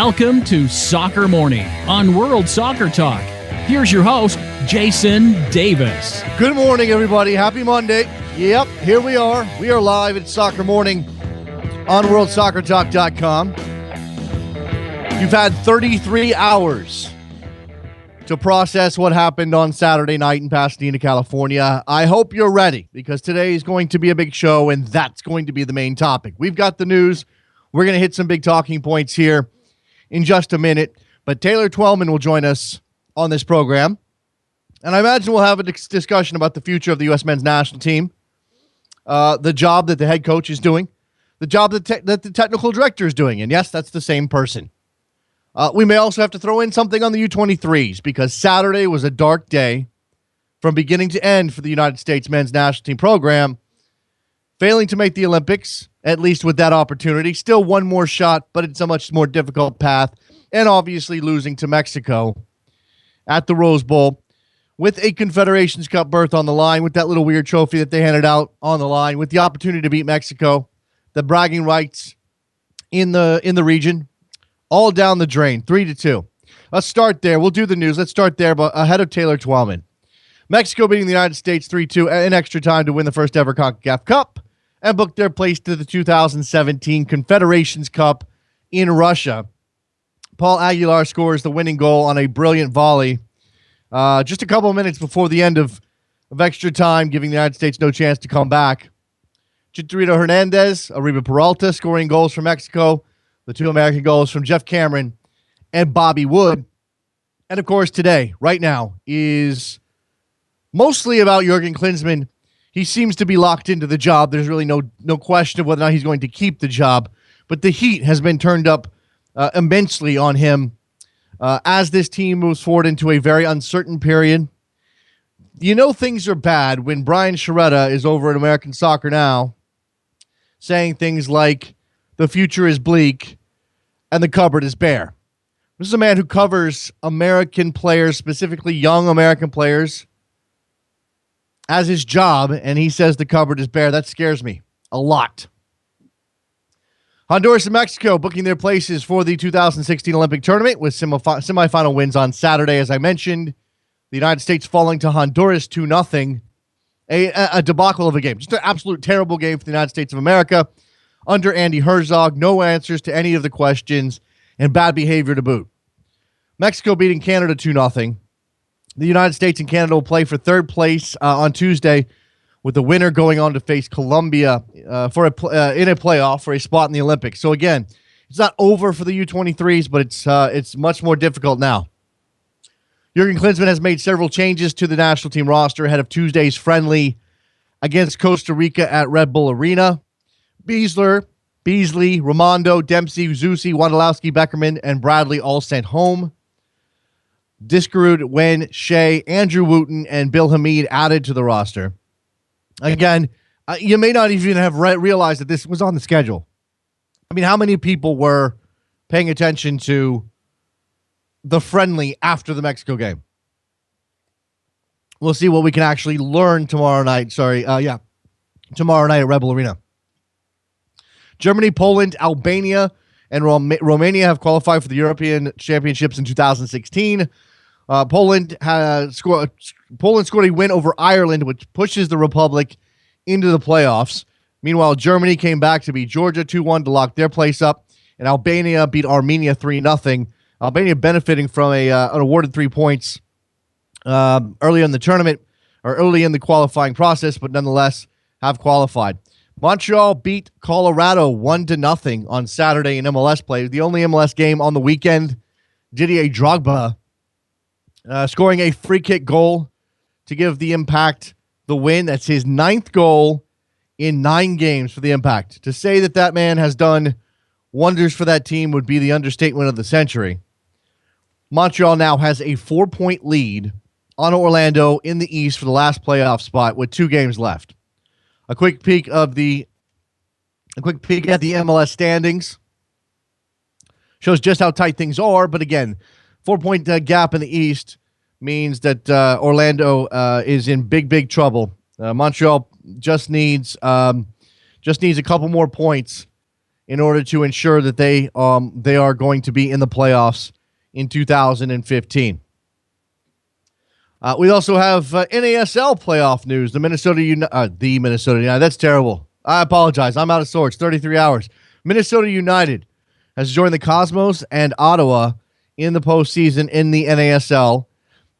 Welcome to Soccer Morning on World Soccer Talk. Here's your host, Jason Davis. Good morning, everybody. Happy Monday. Yep, here we are. We are live at Soccer Morning on WorldSoccerTalk.com. You've had 33 hours to process what happened on Saturday night in Pasadena, California. I hope you're ready because today is going to be a big show, and that's going to be the main topic. We've got the news. We're going to hit some big talking points here in just a minute, but Taylor Twellman will join us on this program, and I imagine we'll have a discussion about the future of the U.S. men's national team, the job that the head coach is doing, the job that the technical director is doing, and yes, that's the same person. We may also have to throw in something on the U23s because Saturday was a dark day from beginning to end for the United States men's national team program, failing to make the Olympics, at least with that opportunity. Still one more shot, but it's a much more difficult path, and obviously losing to Mexico at the Rose Bowl with a Confederations Cup berth on the line, with that little weird trophy that they handed out on the line, with the opportunity to beat Mexico, the bragging rights in the region, all down the drain, 3-2. Let's start there. We'll do the news. Let's start there, but ahead of Taylor Twellman. Mexico beating the United States 3-2 in extra time to win the first ever CONCACAF Cup and book their place to the 2017 Confederations Cup in Russia. Paul Aguilar scores the winning goal on a brilliant volley just a couple of minutes before the end of extra time, giving the United States no chance to come back. Chicharito Hernandez, Arriba Peralta scoring goals for Mexico. The two American goals from Jeff Cameron and Bobby Wood. And, of course, today, right now, is mostly about Jurgen Klinsmann. He seems to be locked into the job. There's really no question of whether or not he's going to keep the job. But the heat has been turned up immensely on him as this team moves forward into a very uncertain period. You know things are bad when Brian Sciaretta is over at American Soccer Now saying things like, the future is bleak and the cupboard is bare. This is a man who covers American players, specifically young American players, as his job, and he says the cupboard is bare. That scares me a lot. Honduras and Mexico booking their places for the 2016 Olympic tournament with semifinal wins on Saturday, as I mentioned. The United States falling to Honduras 2-0. A debacle of a game. Just an absolute terrible game for the United States of America. Under Andy Herzog, no answers to any of the questions, and bad behavior to boot. Mexico beating Canada 2-0. The United States and Canada will play for third place on Tuesday, with the winner going on to face Colombia in a playoff for a spot in the Olympics. So again, it's not over for the U23s, but it's much more difficult now. Jurgen Klinsmann has made several changes to the national team roster ahead of Tuesday's friendly against Costa Rica at Red Bull Arena. Beasley, Raimondo, Dempsey, Zusi, Wondolowski, Beckerman, and Bradley all sent home. Diskerud, Wen, Shea, Andrew Wooten, and Bill Hamid added to the roster. Again, you may not even have realized that this was on the schedule. I mean, how many people were paying attention to the friendly after the Mexico game? We'll see what we can actually learn tomorrow night. Tomorrow night at Red Bull Arena. Germany, Poland, Albania, and Romania have qualified for the European Championships in 2016. Poland scored a win over Ireland, which pushes the Republic into the playoffs. Meanwhile, Germany came back to beat Georgia 2-1 to lock their place up, and Albania beat Armenia 3-0. Albania benefiting from an awarded 3 points early in the tournament, or early in the qualifying process, but nonetheless have qualified. Montreal beat Colorado 1-0 on Saturday in MLS play. The only MLS game on the weekend. Didier Drogba scoring a free kick goal to give the Impact the win. That's his 9th goal in 9 games for the Impact. To say that man has done wonders for that team would be the understatement of the century. Montreal now has a 4-point lead on Orlando in the East for the last playoff spot with 2 games left. A quick peek at the MLS standings shows just how tight things are. But again, 4-point gap in the East means that Orlando is in big trouble. Montreal just needs a couple more points in order to ensure that they are going to be in the playoffs in 2015. We also have NASL playoff news. The Minnesota United. That's terrible. I apologize. I'm out of sorts. 33 hours. Minnesota United has joined the Cosmos and Ottawa in the postseason in the NASL.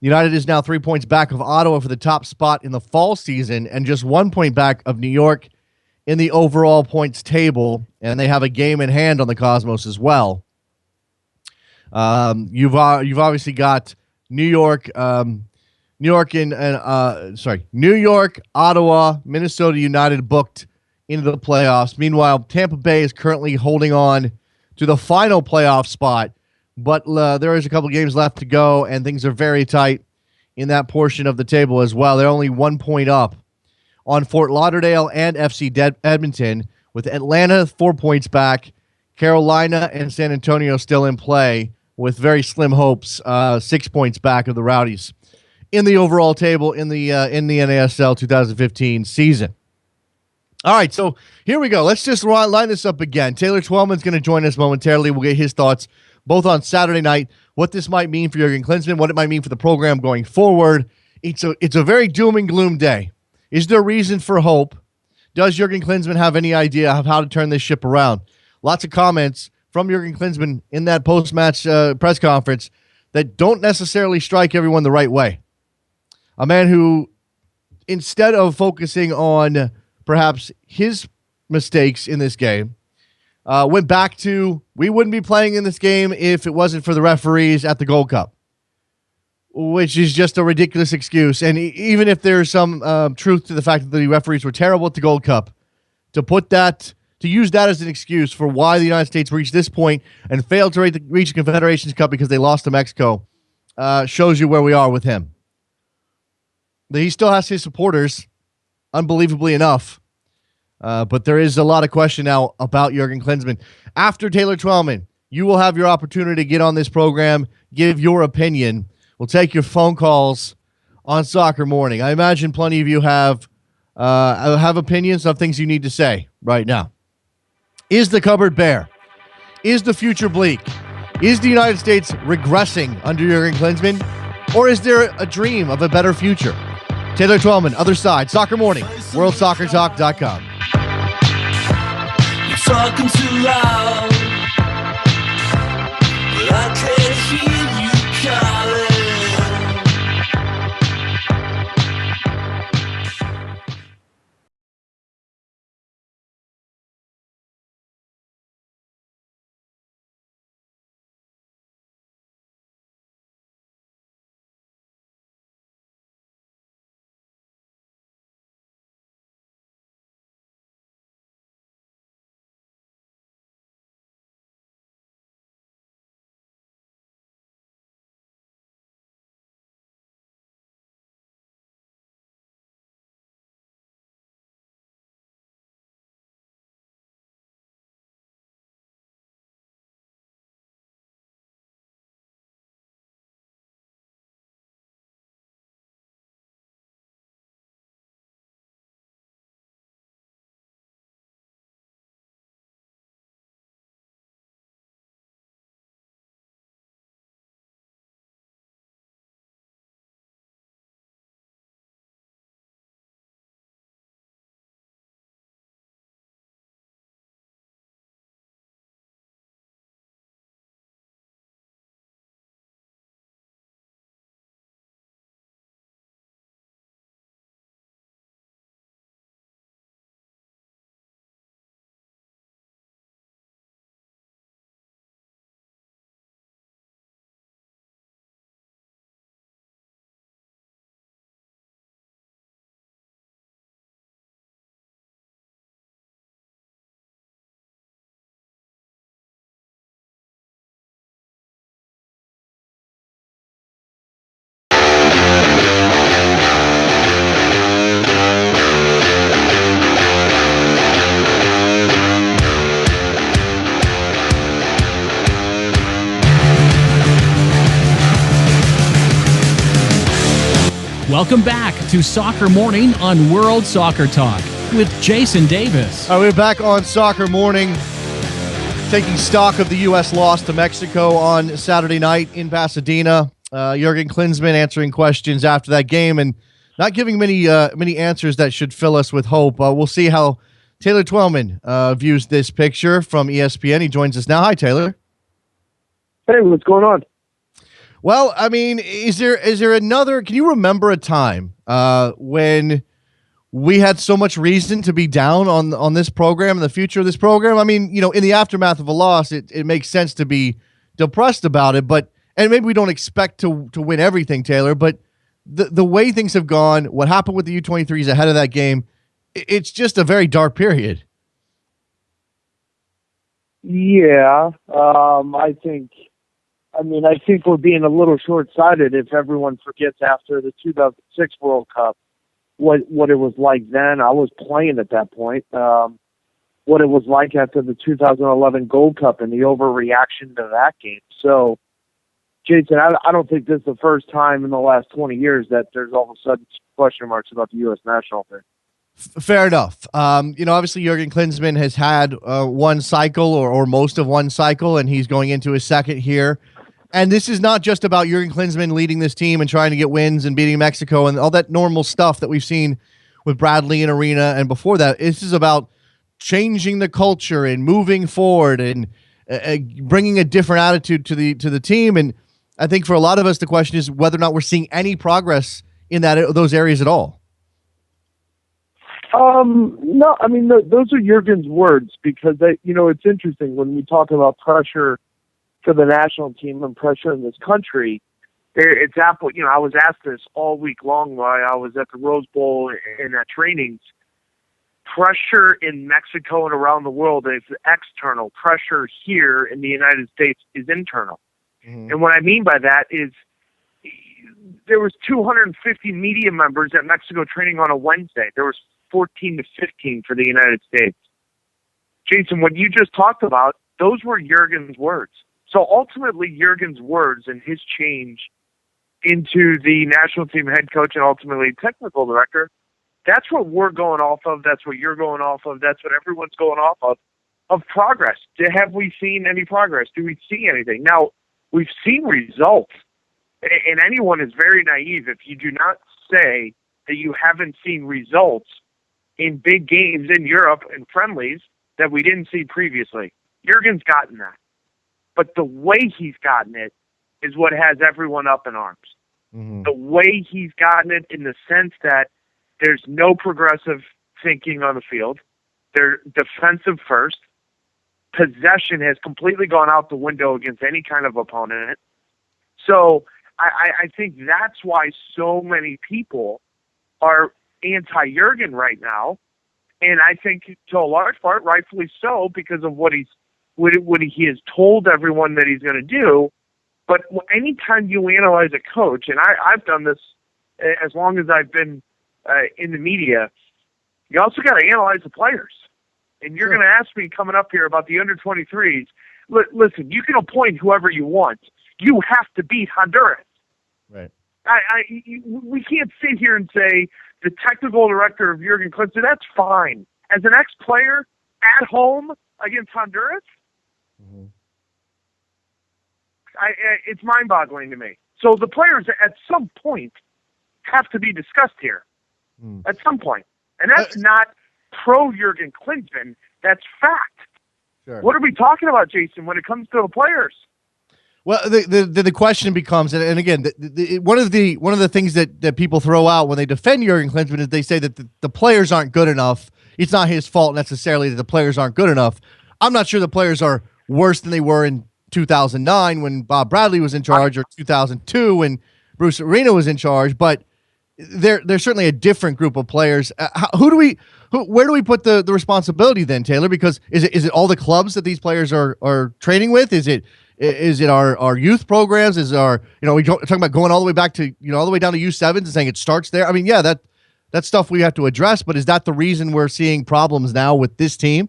United is now 3 points back of Ottawa for the top spot in the fall season and just 1 point back of New York in the overall points table. And they have a game in hand on the Cosmos as well. You've obviously got New York, Ottawa, Minnesota United booked into the playoffs. Meanwhile, Tampa Bay is currently holding on to the final playoff spot, but there is a couple games left to go, and things are very tight in that portion of the table as well. They're only 1 point up on Fort Lauderdale and FC Edmonton, with Atlanta 4 points back, Carolina and San Antonio still in play, with very slim hopes, 6 points back of the Rowdies in the overall table in the NASL 2015 season. All right, so here we go. Let's just line this up again. Taylor Twellman's going to join us momentarily. We'll get his thoughts both on Saturday night, what this might mean for Jurgen Klinsmann, what it might mean for the program going forward. It's a very doom and gloom day. Is there reason for hope? Does Jurgen Klinsmann have any idea of how to turn this ship around? Lots of comments from Jurgen Klinsmann in that post-match press conference that don't necessarily strike everyone the right way. A man who, instead of focusing on perhaps his mistakes in this game, went back to, we wouldn't be playing in this game if it wasn't for the referees at the Gold Cup, which is just a ridiculous excuse. And even if there's some truth to the fact that the referees were terrible at the Gold Cup, to use that as an excuse for why the United States reached this point and failed to reach the Confederations Cup because they lost to Mexico, shows you where we are with him. He still has his supporters, unbelievably enough. But there is a lot of question now about Jurgen Klinsmann. After Taylor Twellman, you will have your opportunity to get on this program, give your opinion. We'll take your phone calls on Soccer Morning. I imagine plenty of you have opinions of things you need to say right now. Is the cupboard bare? Is the future bleak? Is the United States regressing under Jurgen Klinsmann? Or is there a dream of a better future? Taylor Twellman, other side, Soccer Morning, WorldSoccerTalk.com. You're talking too loud, but I can't hear you calling. Welcome back to Soccer Morning on World Soccer Talk with Jason Davis. All right, we're back on Soccer Morning. Taking stock of the U.S. loss to Mexico on Saturday night in Pasadena. Jurgen Klinsmann answering questions after that game and not giving many answers that should fill us with hope. We'll see how Taylor Twellman views this picture from ESPN. He joins us now. Hi, Taylor. Hey, what's going on? Well, I mean, is there another? Can you remember a time when we had so much reason to be down on this program and the future of this program? I mean, in the aftermath of a loss, it makes sense to be depressed about it, and maybe we don't expect to win everything, Taylor, but the way things have gone, what happened with the U23s ahead of that game, it's just a very dark period. Yeah, I think we're being a little short-sighted if everyone forgets after the 2006 World Cup what it was like then. I was playing at that point. What it was like after the 2011 Gold Cup and the overreaction to that game. So, Jason, I don't think this is the first time in the last 20 years that there's all of a sudden question marks about the U.S. national team. Fair enough. Obviously Jurgen Klinsmann has had one cycle or most of one cycle, and he's going into his second here. And this is not just about Jurgen Klinsmann leading this team and trying to get wins and beating Mexico and all that normal stuff that we've seen with Bradley and Arena and before that. This is about changing the culture and moving forward and bringing a different attitude to the team. And I think for a lot of us, the question is whether or not we're seeing any progress in those areas at all. No, I mean, those are Jurgen's words because it's interesting when we talk about pressure for the national team and pressure in this country. It's Apple. I was asked this all week long while I was at the Rose Bowl and at trainings. Pressure in Mexico and around the world is external. Pressure here in the United States is internal. Mm-hmm. And what I mean by that is there was 250 media members at Mexico training on a Wednesday. There was 14 to 15 for the United States. Jason, what you just talked about, those were Jurgen's words. So ultimately, Jurgen's words and his change into the national team head coach and ultimately technical director, that's what we're going off of. That's what you're going off of. That's what everyone's going off of progress. Have we seen any progress? Do we see anything? Now, we've seen results, and anyone is very naive if you do not say that you haven't seen results in big games in Europe and friendlies that we didn't see previously. Jurgen's gotten that. But the way he's gotten it is what has everyone up in arms. Mm-hmm. The way he's gotten it in the sense that there's no progressive thinking on the field. They're defensive first. Possession has completely gone out the window against any kind of opponent. So I think that's why so many people are anti-Jurgen right now. And I think to a large part, rightfully so, because of what he has told everyone that he's going to do. But anytime you analyze a coach, and I've done this as long as I've been in the media, you also got to analyze the players. And you're going to ask me coming up here about the under-23s. Listen, you can appoint whoever you want. You have to beat Honduras. Right. We can't sit here and say the technical director of Jurgen Klinsmann, that's fine. As an ex-player at home against Honduras, mm-hmm. It's mind-boggling to me. So the players at some point have to be discussed here. At some point. And that's not pro-Jurgen Klinsmann. That's fact. Sure. What are we talking about, Jason, when it comes to the players? Well, the question becomes, and again, one of the things that people throw out when they defend Jurgen Klinsmann is they say that the players aren't good enough. It's not his fault necessarily that the players aren't good enough. I'm not sure the players are worse than they were in 2009 when Bob Bradley was in charge, or 2002 when Bruce Arena was in charge, but they're certainly a different group of players. Where do we put the responsibility then, Taylor? Because is it all the clubs that these players are training with? Is it our youth programs? Is we talking about going all the way back to all the way down to U7s and saying it starts there? I mean, yeah, that's stuff we have to address. But is that the reason we're seeing problems now with this team?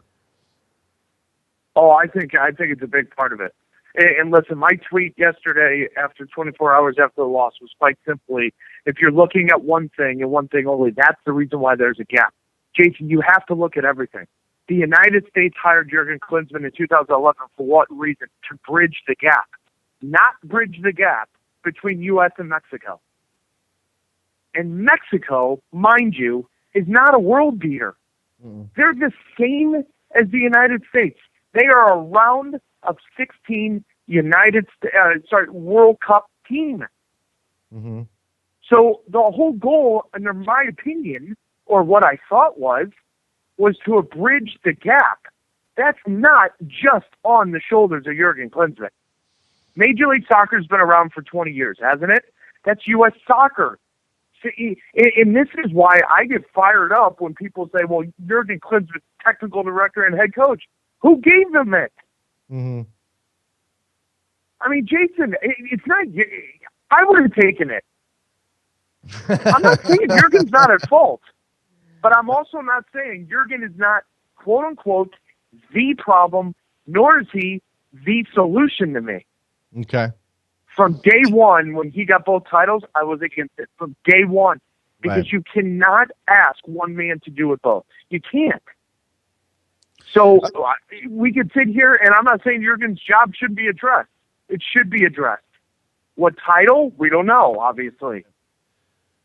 Oh, I think it's a big part of it. And listen, my tweet yesterday, after 24 hours after the loss, was quite simply, if you're looking at one thing and one thing only, that's the reason why there's a gap. Jason, you have to look at everything. The United States hired Jurgen Klinsmann in 2011 for what reason? To bridge the gap. Not bridge the gap between U.S. and Mexico. And Mexico, mind you, is not a world beater. They're the same as the United States. They are a round of 16 World Cup team. Mm-hmm. So the whole goal, in my opinion, or what I thought was to bridge the gap. That's not just on the shoulders of Jurgen Klinsmann. Major League Soccer's been around for 20 years, hasn't it? That's U.S. soccer. And this is why I get fired up when people say, well, Jurgen Klinsmann, technical director and head coach. Who gave them it? Mm-hmm. I mean, Jason, it's not. I would have taken it. I'm not saying Jurgen's not at fault, but I'm also not saying Jurgen is not, quote unquote, the problem, nor is he the solution to me. Okay. From day one, when he got both titles, I was against it. From day one. Because Right. you cannot ask one man to do it both. You can't. So we could sit here, and I'm not saying Jurgen's job should be addressed. It should be addressed. What title? We don't know, obviously.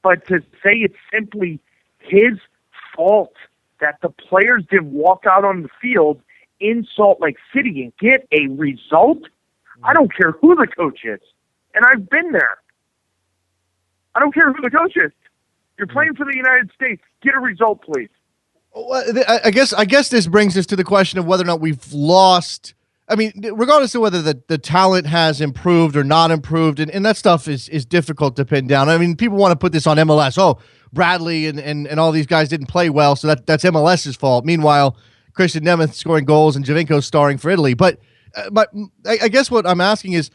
But to say it's simply his fault that the players didn't walk out on the field in Salt Lake City and get a result, I don't care who the coach is. And I've been there. I don't care who the coach is. You're playing for the United States. Get a result, please. Well, I guess this brings us to the question of whether or not we've lost. I mean, regardless of whether the talent has improved or not improved, and that stuff is difficult to pin down. I mean, people want to put this on MLS. Oh, Bradley and all these guys didn't play well, so that's MLS's fault. Meanwhile, Christian Nemeth scoring goals and Javinko starring for Italy. But I guess what I'm asking is,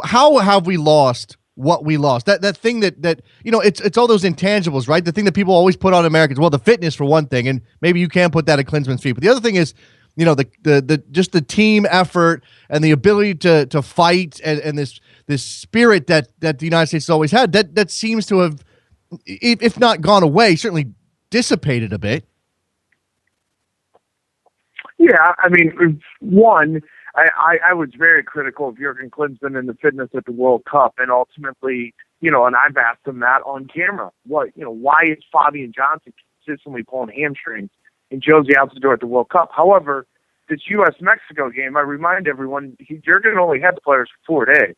how have we lost what we lost? That thing that it's all those intangibles, right? The thing that people always put on Americans. Well, the fitness for one thing, and maybe you can put that at Klinsmann's feet. But the other thing is, the team effort and the ability to fight and this spirit that the United States has always had. That seems to have, if not gone away, certainly dissipated a bit. Yeah, I mean, one, I was very critical of Jurgen Klinsmann and the fitness at the World Cup, and ultimately, and I've asked him that on camera. Why is Fabian Johnson consistently pulling hamstrings and Josie Altidore at the World Cup? However, this U.S.-Mexico game, I remind everyone, Jurgen only had the players for 4 days,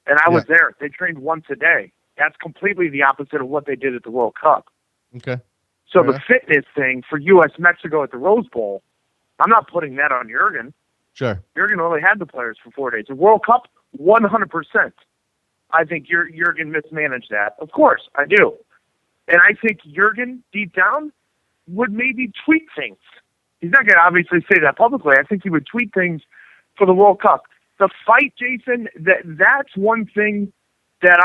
and I was there. They trained once a day. That's completely the opposite of what they did at the World Cup. Okay. So the fitness thing for U.S.-Mexico at the Rose Bowl, I'm not putting that on Jurgen. Sure. Jurgen only had the players for 4 days. The World Cup, 100%. I think Jurgen mismanaged that. Of course, I do. And I think Jurgen, deep down, would maybe tweak things. He's not going to obviously say that publicly. I think he would tweak things for the World Cup. The fight, Jason, that's one thing that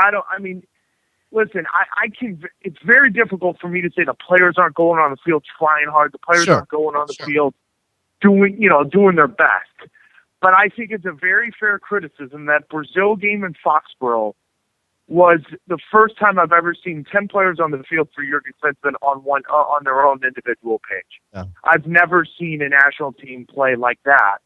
listen, it's very difficult for me to say the players aren't going on the field trying hard. The players aren't going on the field doing their best. But I think it's a very fair criticism that Brazil game in Foxborough was the first time I've ever seen 10 players on the field for Jurgen Klinsmann on their own individual page. Yeah. I've never seen a national team play like that.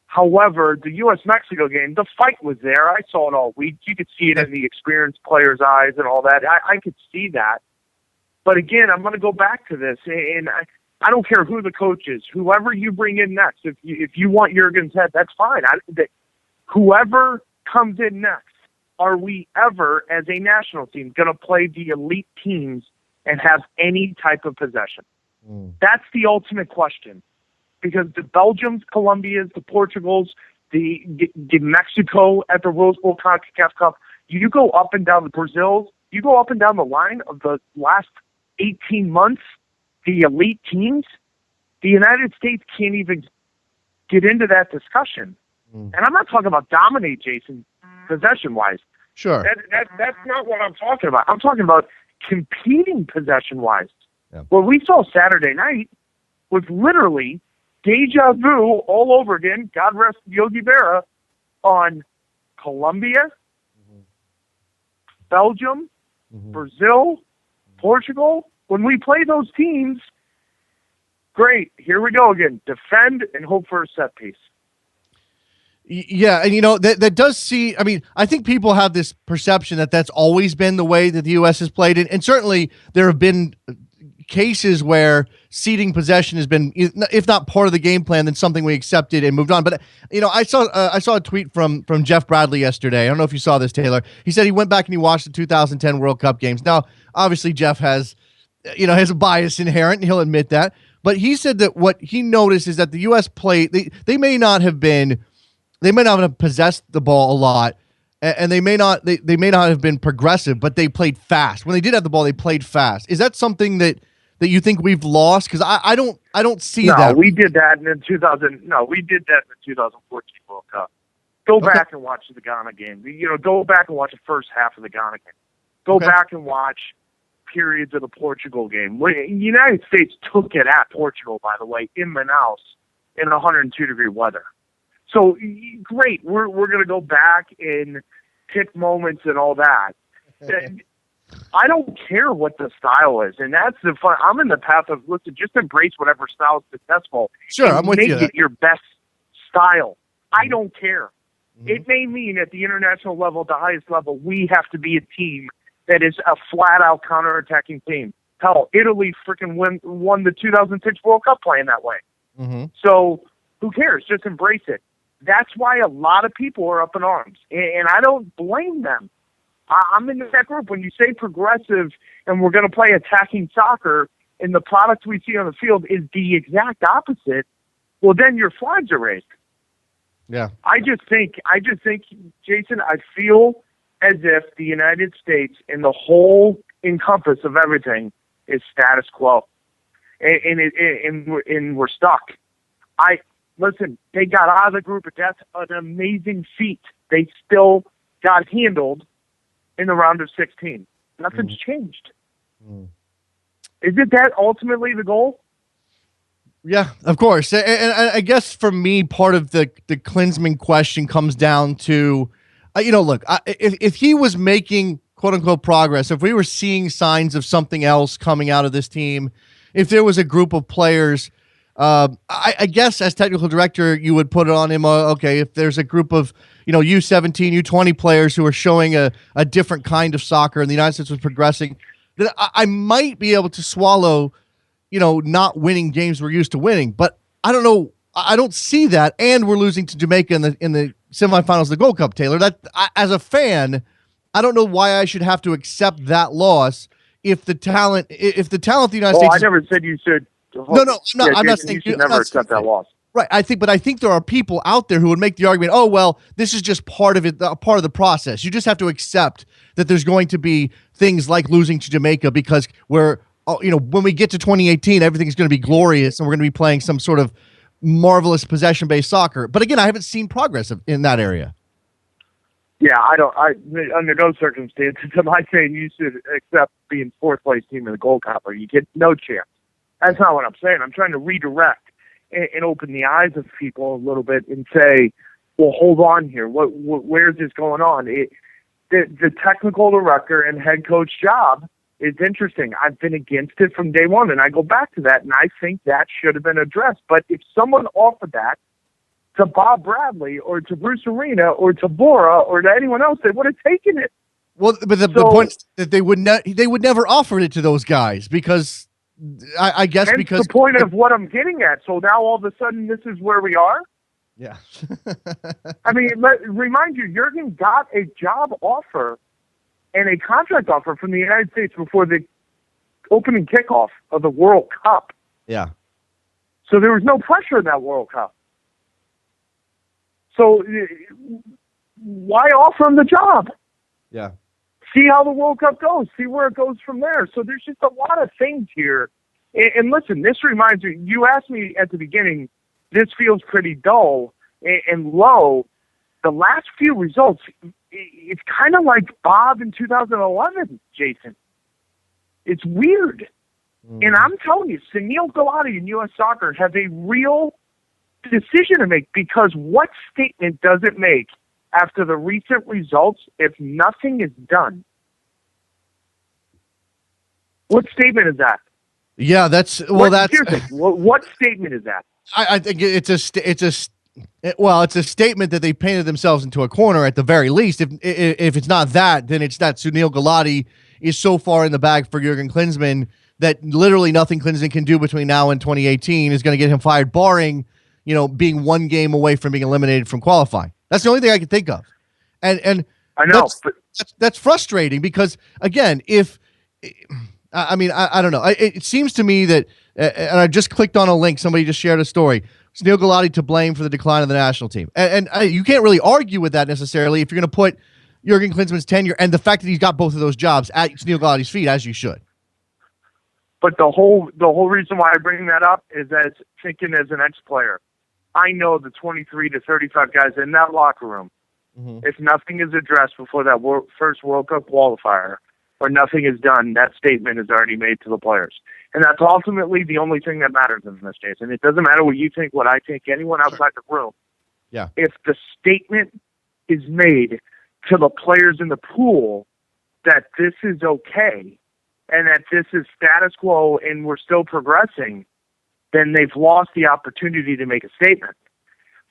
However, the U.S.-Mexico game, the fight was there. I saw it all week. You could see it in the experienced players' eyes and all that. I could see that. But again, I'm going to go back to this, and I don't care who the coach is. Whoever you bring in next, if you want Jurgen's head, that's fine. Whoever comes in next, are we ever, as a national team, going to play the elite teams and have any type of possession? That's the ultimate question. Because the Belgiums, Colombias, the Portugals, the Mexico at the Rose Bowl CONCACAF Cup, you go up and down the Brazils, you go up and down the line of the last 18 months, the elite teams, the United States can't even get into that discussion. And I'm not talking about dominate, Jason, possession-wise. Sure. That's not what I'm talking about. I'm talking about competing possession-wise. Yeah. What we saw Saturday night was literally deja vu all over again, God rest Yogi Berra, on Colombia, Belgium, Brazil, Portugal. When we play those teams, great. Here we go again. Defend and hope for a set piece. Yeah, and that does see. I mean, I think people have this perception that that's always been the way that the U.S. has played it, and certainly there have been cases where ceding possession has been, if not part of the game plan, then something we accepted and moved on. But I saw a tweet from Jeff Bradley yesterday. I don't know if you saw this, Taylor. He said he went back and he watched the 2010 World Cup games. Now, obviously, Jeff has a bias inherent, and he'll admit that. But he said that what he noticed is that the U.S. played. They may not have possessed the ball a lot, and they may not have been progressive, but they played fast. When they did have the ball, they played fast. Is that something that you think we've lost? Because I don't see that. No, we did that in the 2014 World Cup. Go back and watch the Ghana game. Go back and watch the first half of the Ghana game. Go back and watch periods of the Portugal game. The United States took it at Portugal, by the way, in Manaus in 102-degree weather. So great, we're going to go back and pick moments and all that. I don't care what the style is, and that's the fun. I'm in the path of just embrace whatever style is successful. Sure, I'm with you. Make it your best style. I don't care. Mm-hmm. It may mean at the international level, the highest level, we have to be a team that is a flat-out counterattacking team. Hell, Italy freaking won the 2006 World Cup playing that way. Mm-hmm. So who cares? Just embrace it. That's why a lot of people are up in arms, and I don't blame them. I'm in that group. When you say progressive and we're going to play attacking soccer and the product we see on the field is the exact opposite, well, then your flags are raised. Yeah. I just think, Jason, I feel as if the United States and the whole encompass of everything is status quo, and we're stuck. Listen, they got out of the group, but that's an amazing feat. They still got handled in the round of 16. Nothing's changed. Isn't that ultimately the goal? Yeah, of course. And I guess for me, part of the Klinsmann question comes down to, look, if he was making quote-unquote progress, if we were seeing signs of something else coming out of this team, if there was a group of players, I guess as technical director, you would put it on him. Okay, if there's a group of U17, U20 players who are showing a different kind of soccer, and the United States was progressing, then I might be able to swallow, not winning games we're used to winning. But I don't know. I don't see that, and we're losing to Jamaica in the semifinals of the Gold Cup. Taylor, as a fan, I don't know why I should have to accept that loss if the talent of the United States. I never said you should. No, I'm not saying you should never accept that loss. Right, I think there are people out there who would make the argument, oh well, this is just part of it, part of the process. You just have to accept that there's going to be things like losing to Jamaica because when we get to 2018, everything's going to be glorious and we're going to be playing some sort of marvelous possession-based soccer. But again, I haven't seen progress in that area. Yeah, under those circumstances, am I saying you should accept being fourth place team in the Gold Cup, or you get no chance? That's not what I'm saying. I'm trying to redirect and open the eyes of people a little bit and say, well, hold on here. Where's this going on? The technical director and head coach job is interesting. I've been against it from day one, and I go back to that, and I think that should have been addressed. But if someone offered that to Bob Bradley or to Bruce Arena or to Bora or to anyone else, they would have taken it. Well, but the point is that they would never offer it to those guys because I guess hence because the point of what I'm getting at. So now all of a sudden this is where we are? Yeah. I mean, remind you, Jurgen got a job offer and a contract offer from the United States before the opening kickoff of the World Cup. Yeah. So there was no pressure in that World Cup. So why offer him the job? Yeah. See how the World Cup goes. See where it goes from there. So there's just a lot of things here. And listen, this reminds me, you asked me at the beginning, this feels pretty dull and low. The last few results, it's kind of like Bob in 2011, Jason. It's weird. And I'm telling you, Sunil Gulati in U.S. Soccer have a real decision to make, because what statement does it make after the recent results if nothing is done? What statement is that? Yeah, that's Seriously, what statement is that? I think it's a statement that they painted themselves into a corner at the very least. If it's not that, then it's that Sunil Gulati is so far in the bag for Jurgen Klinsmann that literally nothing Klinsmann can do between now and 2018 is going to get him fired, barring being one game away from being eliminated from qualifying. That's the only thing I can think of, and I know, that's frustrating because again, I don't know. It seems to me that, and I just clicked on a link. Somebody just shared a story. Sunil Gulati to blame for the decline of the national team, and you can't really argue with that necessarily if you're going to put Jurgen Klinsmann's tenure and the fact that he's got both of those jobs at Sunil Gulati's feet, as you should. but the whole reason why I bring that up is as thinking as an ex-player, I know the 23 to 35 guys in that locker room. Mm-hmm. If nothing is addressed before that first World Cup qualifier, or nothing is done, that statement is already made to the players. And that's ultimately the only thing that matters in this case. And it doesn't matter what you think, what I think, anyone outside the room. Yeah. If the statement is made to the players in the pool that this is okay and that this is status quo and we're still progressing, then they've lost the opportunity to make a statement.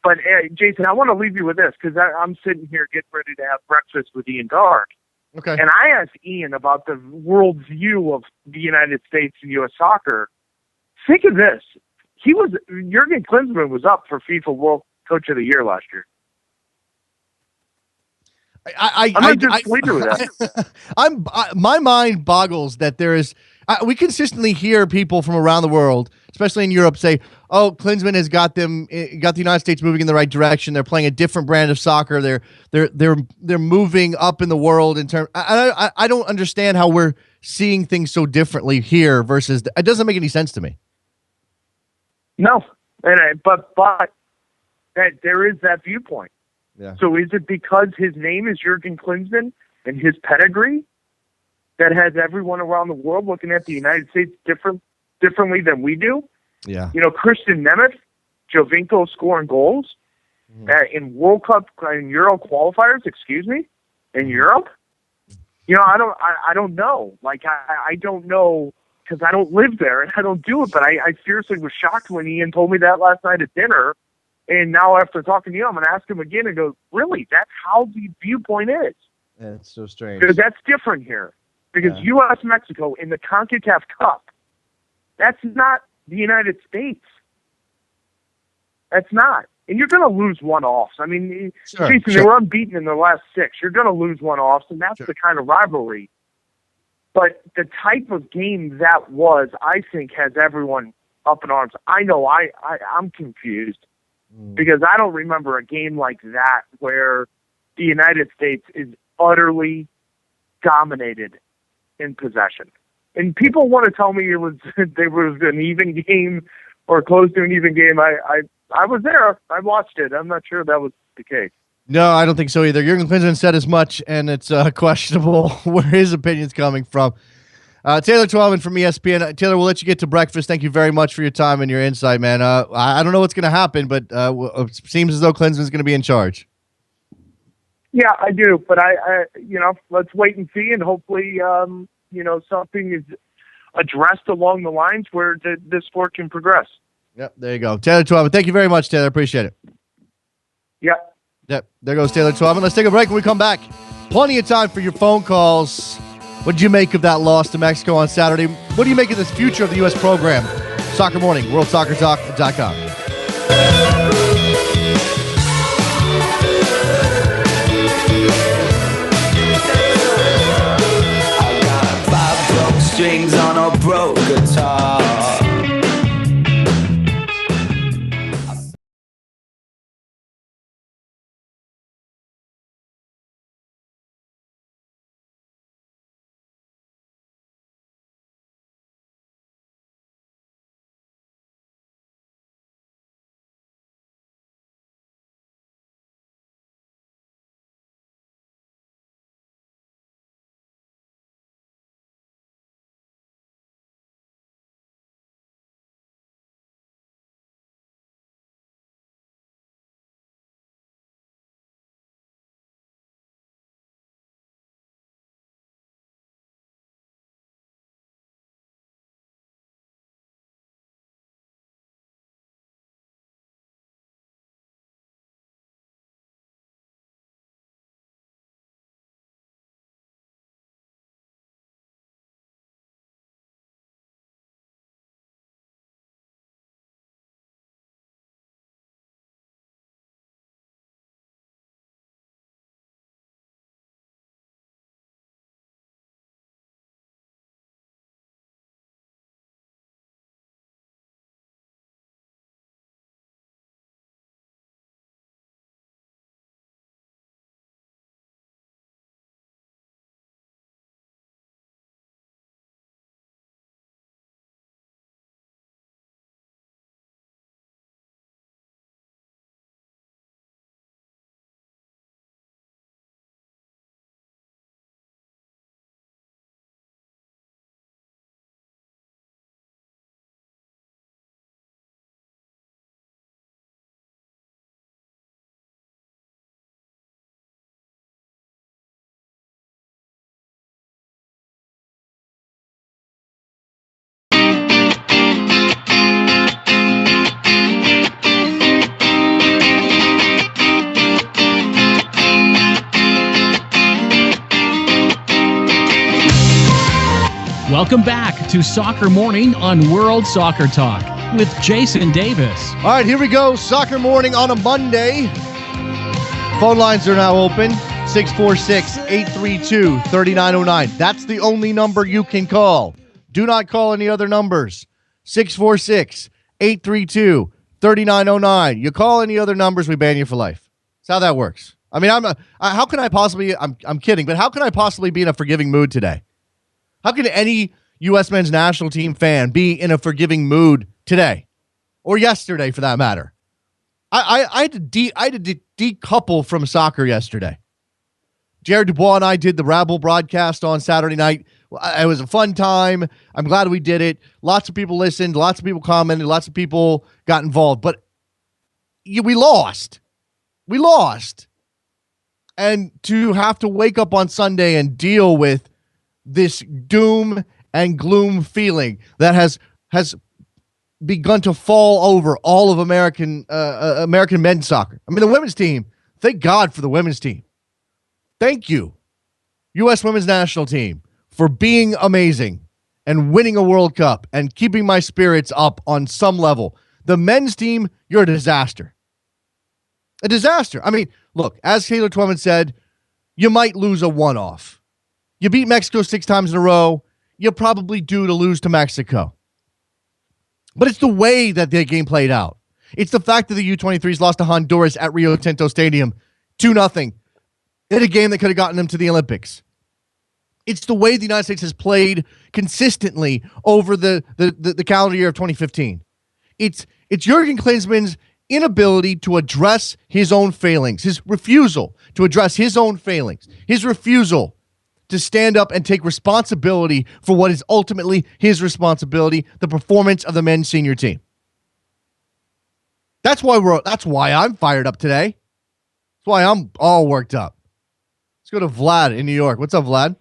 But, Jason, I want to leave you with this because I'm sitting here getting ready to have breakfast with Ian Dark. Okay. And I asked Ian about the world view of the United States and U.S. soccer. Think of this. Jurgen Klinsmann was up for FIFA World Coach of the Year last year. My mind boggles that there is. We consistently hear people from around the world, especially in Europe, say, "Oh, Klinsmann has got the United States moving in the right direction. They're playing a different brand of soccer. They're moving up in the world in terms." I don't understand how we're seeing things so differently here versus. It doesn't make any sense to me. No, but that there is that viewpoint. Yeah. So is it because his name is Jurgen Klinsmann and his pedigree that has everyone around the world looking at the United States differently than we do? Yeah. Christian Nemeth, Jovinko scoring goals in World Cup and Euro qualifiers, in Europe. I don't know. Like, I don't know because I don't live there and I don't do it, but I seriously was shocked when Ian told me that last night at dinner. And now after talking to you, I'm going to ask him again and go, really, that's how the viewpoint is? Yeah, it's so strange. Because that's different here. Because U.S.-Mexico in the CONCACAF Cup, that's not the United States. That's not. And you're going to lose one-offs. I mean, Jason, they were unbeaten in their last 6. You're going to lose one-offs, and that's the kind of rivalry. But the type of game that was, I think, has everyone up in arms. I know I'm confused. Because I don't remember a game like that where the United States is utterly dominated in possession. And people want to tell me there was an even game or close to an even game. I was there. I watched it. I'm not sure that was the case. No, I don't think so either. Jurgen Klinsmann said as much, and it's questionable where his opinion's coming from. Taylor Twellman from ESPN. Taylor, we'll let you get to breakfast. Thank you very much for your time and your insight, man. I don't know what's going to happen, but it seems as though Klinsmann's going to be in charge. Yeah, I do, but I let's wait and see, and hopefully, something is addressed along the lines where this sport can progress. Yep, there you go. Taylor Twellman. Thank you very much, Taylor. Appreciate it. Yep. There goes Taylor Twellman. Let's take a break when we come back. Plenty of time for your phone calls. What did you make of that loss to Mexico on Saturday? What do you make of this future of the U.S. program? Soccer Morning, WorldSoccerTalk.com. I got 5 broke strings on a broke guitar. Welcome back to Soccer Morning on World Soccer Talk with Jason Davis. All right, here we go. Soccer Morning on a Monday. Phone lines are now open. 646-832-3909. That's the only number you can call. Do not call any other numbers. 646-832-3909. You call any other numbers, we ban you for life. That's how that works. I mean, how can I possibly, I'm kidding, but how can I possibly be in a forgiving mood today? How can any U.S. men's national team fan be in a forgiving mood today or yesterday for that matter? I had to decouple from soccer yesterday. Jared Dubois and I did the Rabble broadcast on Saturday night. It was a fun time. I'm glad we did it. Lots of people listened. Lots of people commented. Lots of people got involved. But we lost. We lost. And to have to wake up on Sunday and deal with this doom and gloom feeling that has begun to fall over all of American men's soccer. I mean, the women's team, thank God for the women's team. Thank you, U.S. women's national team, for being amazing and winning a World Cup and keeping my spirits up on some level. The men's team, you're a disaster. A disaster. I mean, look, as Taylor Twellman said, you might lose a one-off. You beat Mexico 6 times in a row. You're probably due to lose to Mexico. But it's the way that their game played out. It's the fact that the U23s lost to Honduras at Rio Tinto Stadium 2-0 in a game that could have gotten them to the Olympics. It's the way the United States has played consistently over the calendar year of 2015. It's Jurgen Klinsmann's inability to address his own failings, his refusal to address his own failings, his refusal to stand up and take responsibility for what is ultimately his responsibility, the performance of the men's senior team. That's why I'm fired up today. That's why I'm all worked up. Let's go to Vlad in New York. What's up, Vlad?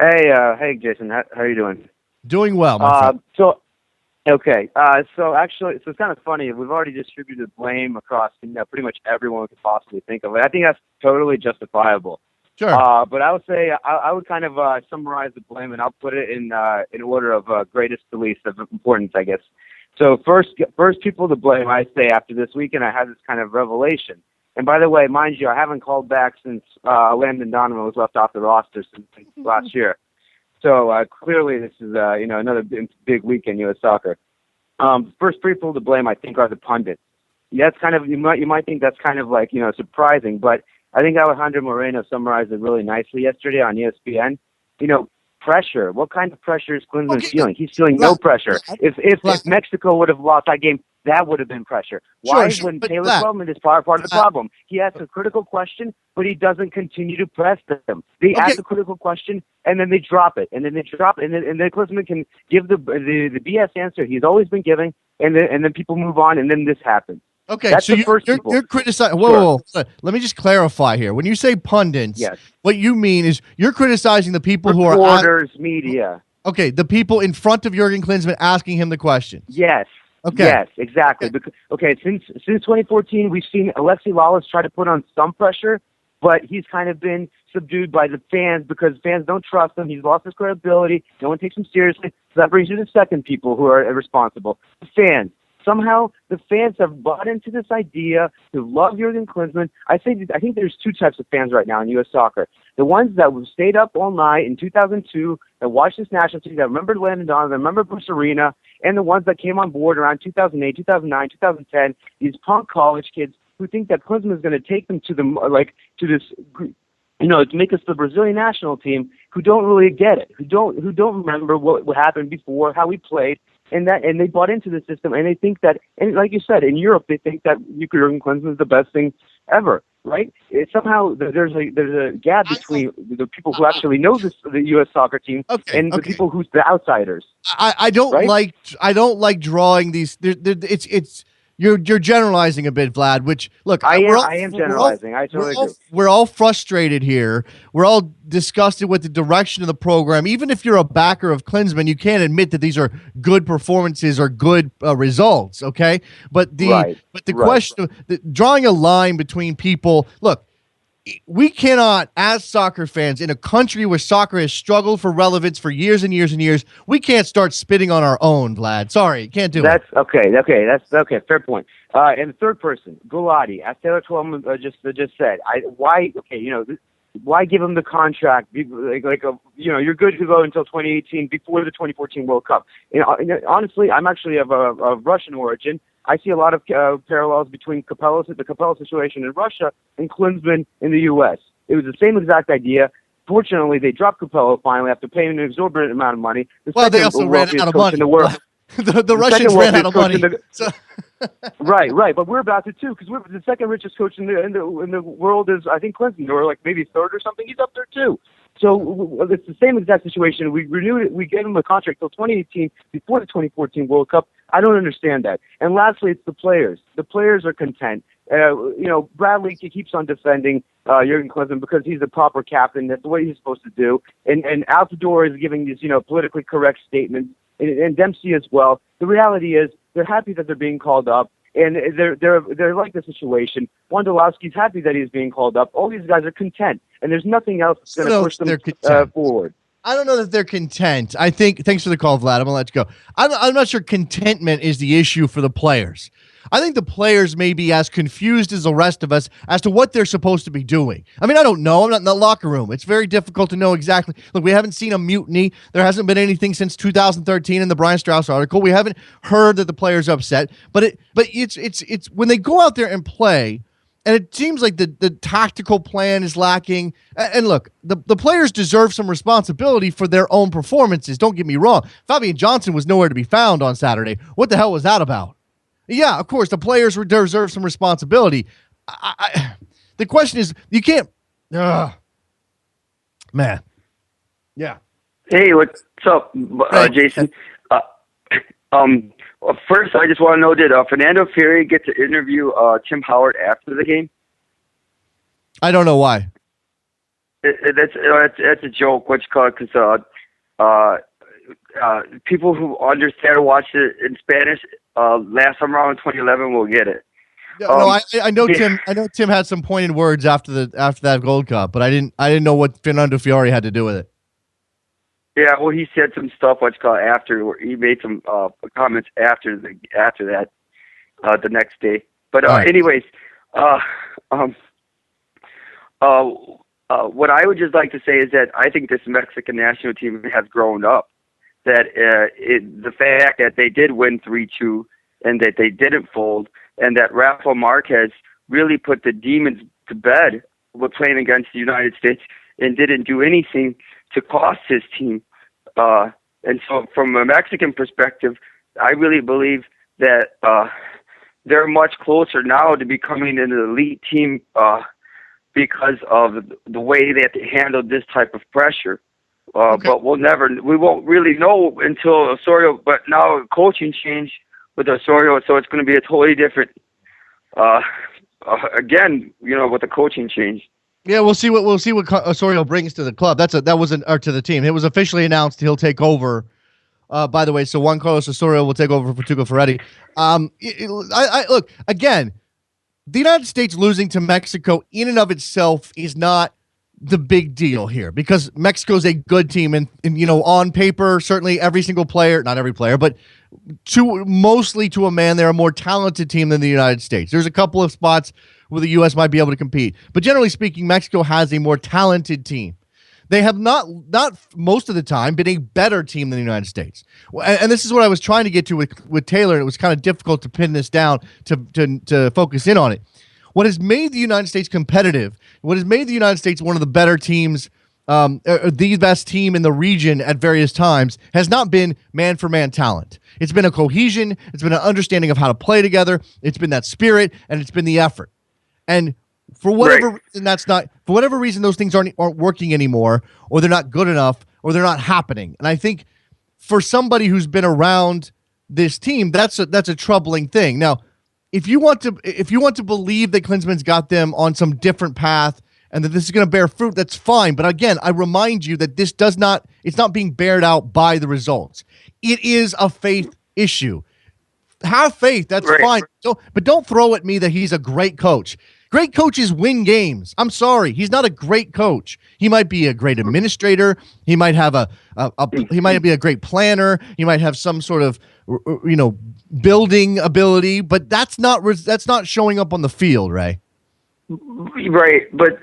Hey, Jason. How are you doing? Doing well, my friend. So it's kind of funny. We've already distributed blame across pretty much everyone we could possibly think of. I think that's totally justifiable. Sure. But I would say I would kind of summarize the blame, and I'll put it in order of greatest to least of importance, I guess. So first people to blame, I say, after this weekend, I had this kind of revelation. And by the way, mind you, I haven't called back since Landon Donovan was left off the roster since last year. So clearly, this is another big week in U.S. soccer. First people to blame, I think, are the pundits. Yeah, that's kind of you might think that's kind of like surprising, but I think Alejandro Moreno summarized it really nicely yesterday on ESPN. Pressure. What kind of pressure is Klinsmann feeling? He's feeling no pressure. If Mexico would have lost that game, that would have been pressure. Why? When Taylor Twellman is part of the problem. He asks a critical question, but he doesn't continue to press them. They ask a critical question, and then they drop it, and then Klinsmann can give the BS answer he's always been giving, and then people move on, and then this happens. Okay, that's so you're criticizing. Whoa. Let me just clarify here. When you say pundits, yes, what you mean is you're criticizing the people reporters, media. Okay, the people in front of Jurgen Klinsmann asking him the questions. Yes. Okay. Yes, exactly. Since 2014, we've seen Alexi Lalas try to put on some pressure, but he's kind of been subdued by the fans because fans don't trust him. He's lost his credibility. No one takes him seriously. So that brings you to the second people who are responsible. The fans. Somehow the fans have bought into this idea to love Jurgen Klinsmann. I think there's two types of fans right now in U.S. soccer. The ones that stayed up all night in 2002, that watched this national team, that remembered Landon Donovan, remember Bruce Arena, and the ones that came on board around 2008, 2009, 2010, these punk college kids who think that Klinsmann is going to take them to make us the Brazilian national team, who don't really get it, who don't remember what happened before, how we played. And they bought into the system, and they think that, and like you said, in Europe, they think that Jurgen Klinsmann is the best thing ever, right? Somehow there's a gap between the people who actually know the U.S. soccer team and the people who's the outsiders. I don't like drawing these. You're generalizing a bit, Vlad. Which look, I am generalizing. I totally agree. We're all frustrated here. We're all disgusted with the direction of the program. Even if you're a backer of Klinsmann, you can't admit that these are good performances or good results. Okay, but the question, drawing a line between people. Look, we cannot, as soccer fans, in a country where soccer has struggled for relevance for years and years and years, we can't start spitting on our own, Vlad. Sorry, can't do it. That's okay. That's okay. Fair point. And the third person, Gulati, as Taylor Twellman just said, why give him the contract? You're good to go until 2018, before the 2014 World Cup. Honestly, I'm actually of Russian origin. I see a lot of parallels between the Capello situation in Russia and Klinsmann in the U.S. It was the same exact idea. Fortunately, they dropped Capello finally after paying an exorbitant amount of money. They also ran out of money. In the world. the Russians ran out of money. Right. But we're about to too, because we're the second richest coach in the world is, I think, Clinton, or like maybe third or something. He's up there too. So it's the same exact situation. We renewed it. We gave him a contract till 2018, before the 2014 World Cup. I don't understand that. And lastly, it's the players. The players are content. Bradley keeps on defending Jurgen Klinsmann because he's the proper captain. That's the way he's supposed to do. And Altidore is giving these politically correct statements, and Dempsey as well. The reality is they're happy that they're being called up. And they're like the situation. Wondolowski's happy that he's being called up. All these guys are content, and there's nothing else that's going to push them forward. I don't know that they're content. I think, thanks for the call, Vlad. I'm going to let you go. I'm not sure contentment is the issue for the players. I think the players may be as confused as the rest of us as to what they're supposed to be doing. I mean, I don't know. I'm not in the locker room. It's very difficult to know exactly. Look, we haven't seen a mutiny. There hasn't been anything since 2013 in the Brian Strauss article. We haven't heard that the players are upset. But it's when they go out there and play, and it seems like the tactical plan is lacking. And look, the players deserve some responsibility for their own performances. Don't get me wrong. Fabian Johnson was nowhere to be found on Saturday. What the hell was that about? Yeah, of course, the players deserve some responsibility. The question is, you can't... man. Yeah. Hey, what's up, Jason? First, I just want to know, did Fernando Ferry get to interview Tim Howard after the game? I don't know why. That's a joke, what's called, because people who understand or watch it in Spanish last summer around 2011 will get it. I know Tim. I know Tim had some pointed words after that Gold Cup, but I didn't know what Fernando Fiore had to do with it. Yeah, well, he said some stuff what's called after, where he made some comments after that the next day. But right. Anyways, what I would just like to say is that I think this Mexican national team has grown up. That the fact that they did win 3-2 and that they didn't fold, and that Rafa Marquez really put the demons to bed with playing against the United States and didn't do anything to cost his team. And so from a Mexican perspective, I really believe that they're much closer now to becoming an elite team because of the way that they handled this type of pressure. Okay. But we won't really know until Osorio, but now coaching change with Osorio, so it's going to be a totally different, again, with the coaching change. Yeah, we'll see what Osorio brings to the club. To the team. It was officially announced he'll take over. By the way, so Juan Carlos Osorio will take over for Tuca Ferretti. Look again. The United States losing to Mexico in and of itself is not the big deal here, because Mexico's a good team, and on paper, certainly every single player, not every player, but mostly to a man, they're a more talented team than the United States. There's a couple of spots where the U.S. might be able to compete, but generally speaking, Mexico has a more talented team. They have not most of the time been a better team than the United States. And this is what I was trying to get to with Taylor, and it was kind of difficult to pin this down to focus in on it. What has made the United States competitive, what has made the United States one of the better teams, the best team in the region at various times, has not been man-for-man talent. It's been a cohesion, it's been an understanding of how to play together, it's been that spirit, and it's been the effort. And for whatever reason, those things aren't working anymore, or they're not good enough, or they're not happening. And I think for somebody who's been around this team, that's a troubling thing. Now, if you want to believe that Klinsmann's got them on some different path and that this is going to bear fruit, that's fine. But again, I remind you that it's not being bared out by the results. It is a faith issue. Have faith, that's fine. But don't throw at me that he's a great coach. Great coaches win games. I'm sorry, he's not a great coach. He might be a great administrator. He might have he might be a great planner. He might have some sort of building ability, but that's not showing up on the field, Ray. Right, but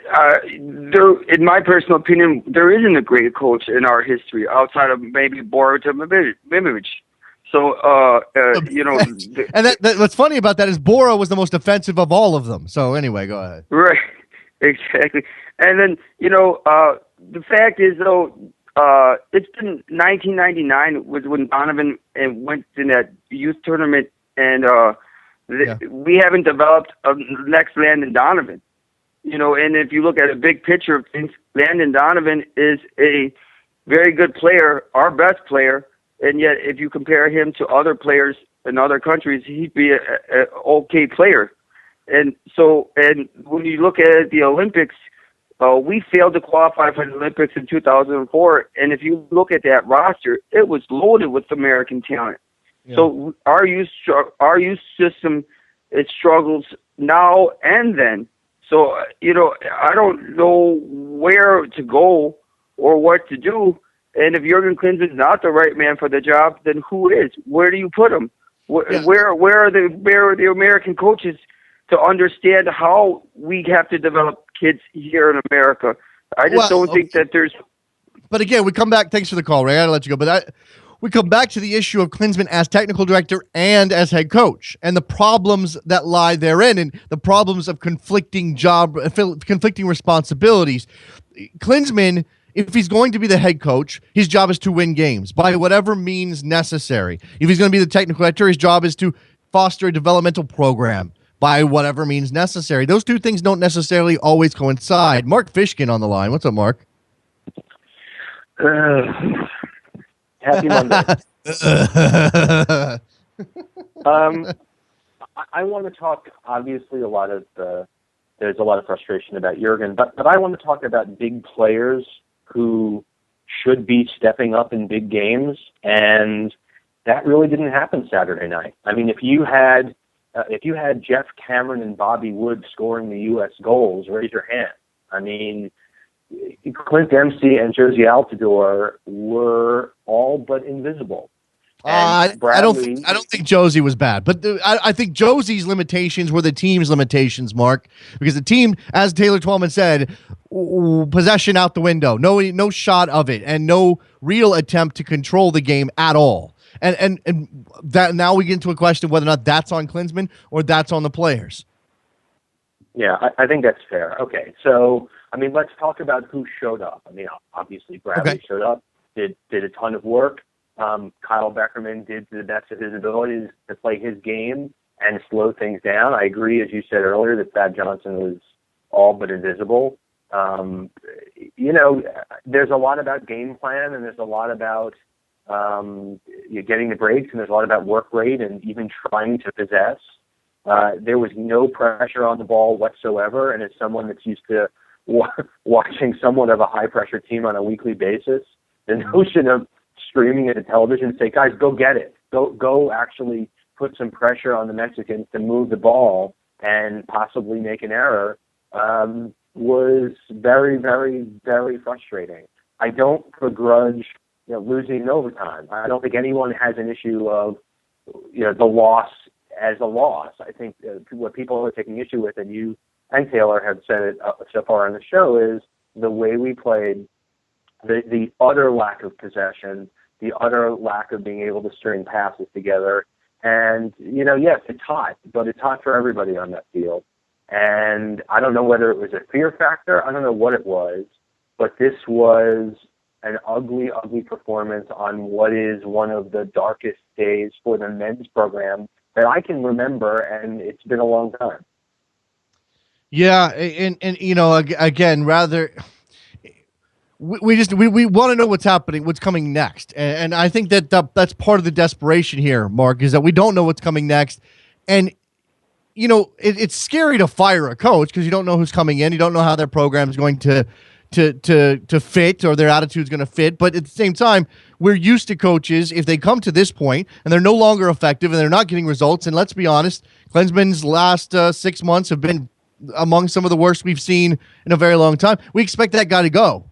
there, in my personal opinion, there isn't a great coach in our history outside of maybe Boruta Mimic. So, and what's funny about that is Bora was the most offensive of all of them. So anyway, go ahead. Right, exactly. And then, the fact is, though, it's been 1999 was when Donovan went in that youth tournament, and we haven't developed a next Landon Donovan. And if you look at a big picture of things, Landon Donovan is a very good player, our best player, and yet if you compare him to other players in other countries, he'd be an okay player. And when you look at the Olympics, we failed to qualify for the Olympics in 2004, and if you look at that roster, it was loaded with American talent. Yeah. So our youth system, it struggles now and then. So, I don't know where to go or what to do. And if Jurgen Klinsmann's not the right man for the job, then who is? Where do you put him? Where are the American coaches to understand how we have to develop kids here in America? I just don't think that there's. But again, we come back. Thanks for the call, Ray. I gotta let you go. But we come back to the issue of Klinsmann as technical director and as head coach, and the problems that lie therein, and the problems of conflicting responsibilities. Klinsmann, if he's going to be the head coach, his job is to win games by whatever means necessary. If he's going to be the technical director, his job is to foster a developmental program by whatever means necessary. Those two things don't necessarily always coincide. Mark Fishkin on the line. What's up, Mark? Happy Monday. I want to talk, obviously, there's a lot of frustration about Jurgen, but I want to talk about big players who should be stepping up in big games, and that really didn't happen Saturday night. I mean, if you had Jeff Cameron and Bobby Wood scoring the U.S. goals, raise your hand. I mean, Clint Dempsey and Josie Altidore were all but invisible. I don't think Josie was bad, but I think Josie's limitations were the team's limitations, Mark, because the team, as Taylor Twellman said, possession out the window, no shot of it, and no real attempt to control the game at all. And that now we get into a question of whether or not that's on Klinsmann or that's on the players. Yeah, I think that's fair. Okay, so I mean, let's talk about who showed up. I mean, obviously Bradley showed up, did a ton of work. Kyle Beckerman did to the best of his abilities to play his game and slow things down. I agree, as you said earlier, that Thad Johnson was all but invisible. There's a lot about game plan, and there's a lot about getting the breaks, and there's a lot about work rate and even trying to possess. There was no pressure on the ball whatsoever, and as someone that's used to watching somewhat of a high-pressure team on a weekly basis, the notion of screaming at the television and say, guys, go get it. Go actually put some pressure on the Mexicans to move the ball and possibly make an error was very, very, very frustrating. I don't begrudge losing in overtime. I don't think anyone has an issue of the loss as a loss. I think what people are taking issue with, and you and Taylor have said it so far on the show, is the way we played, the utter lack of possession, the utter lack of being able to string passes together. And, yes, it's hot, but it's hot for everybody on that field. And I don't know whether it was a fear factor. I don't know what it was, but this was an ugly, ugly performance on what is one of the darkest days for the men's program that I can remember, and it's been a long time. Yeah, and again, rather, we want to know what's happening, what's coming next, and I think that's part of the desperation here, Mark, is that we don't know what's coming next, and it's scary to fire a coach because you don't know who's coming in, you don't know how their program is going to fit or their attitude's going to fit, but at the same time, we're used to coaches, if they come to this point and they're no longer effective and they're not getting results, and let's be honest, Klinsmann's last 6 months have been among some of the worst we've seen in a very long time. We expect that guy to go.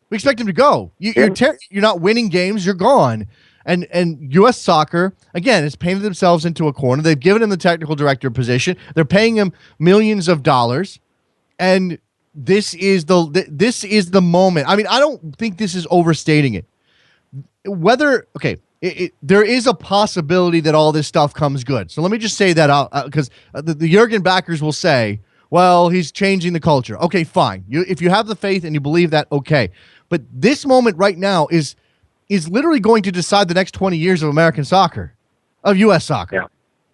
We expect him to go. You're not winning games. You're gone. And U.S. Soccer, again, has painted themselves into a corner. They've given him the technical director position. They're paying him millions of dollars. And this is the moment. I mean, I don't think this is overstating it. There is a possibility that all this stuff comes good. So let me just say that out because the Jurgen backers will say, well, he's changing the culture. Okay, fine. If you have the faith and you believe that, okay. But this moment right now is literally going to decide the next 20 years of American soccer, of U.S. soccer. Yeah.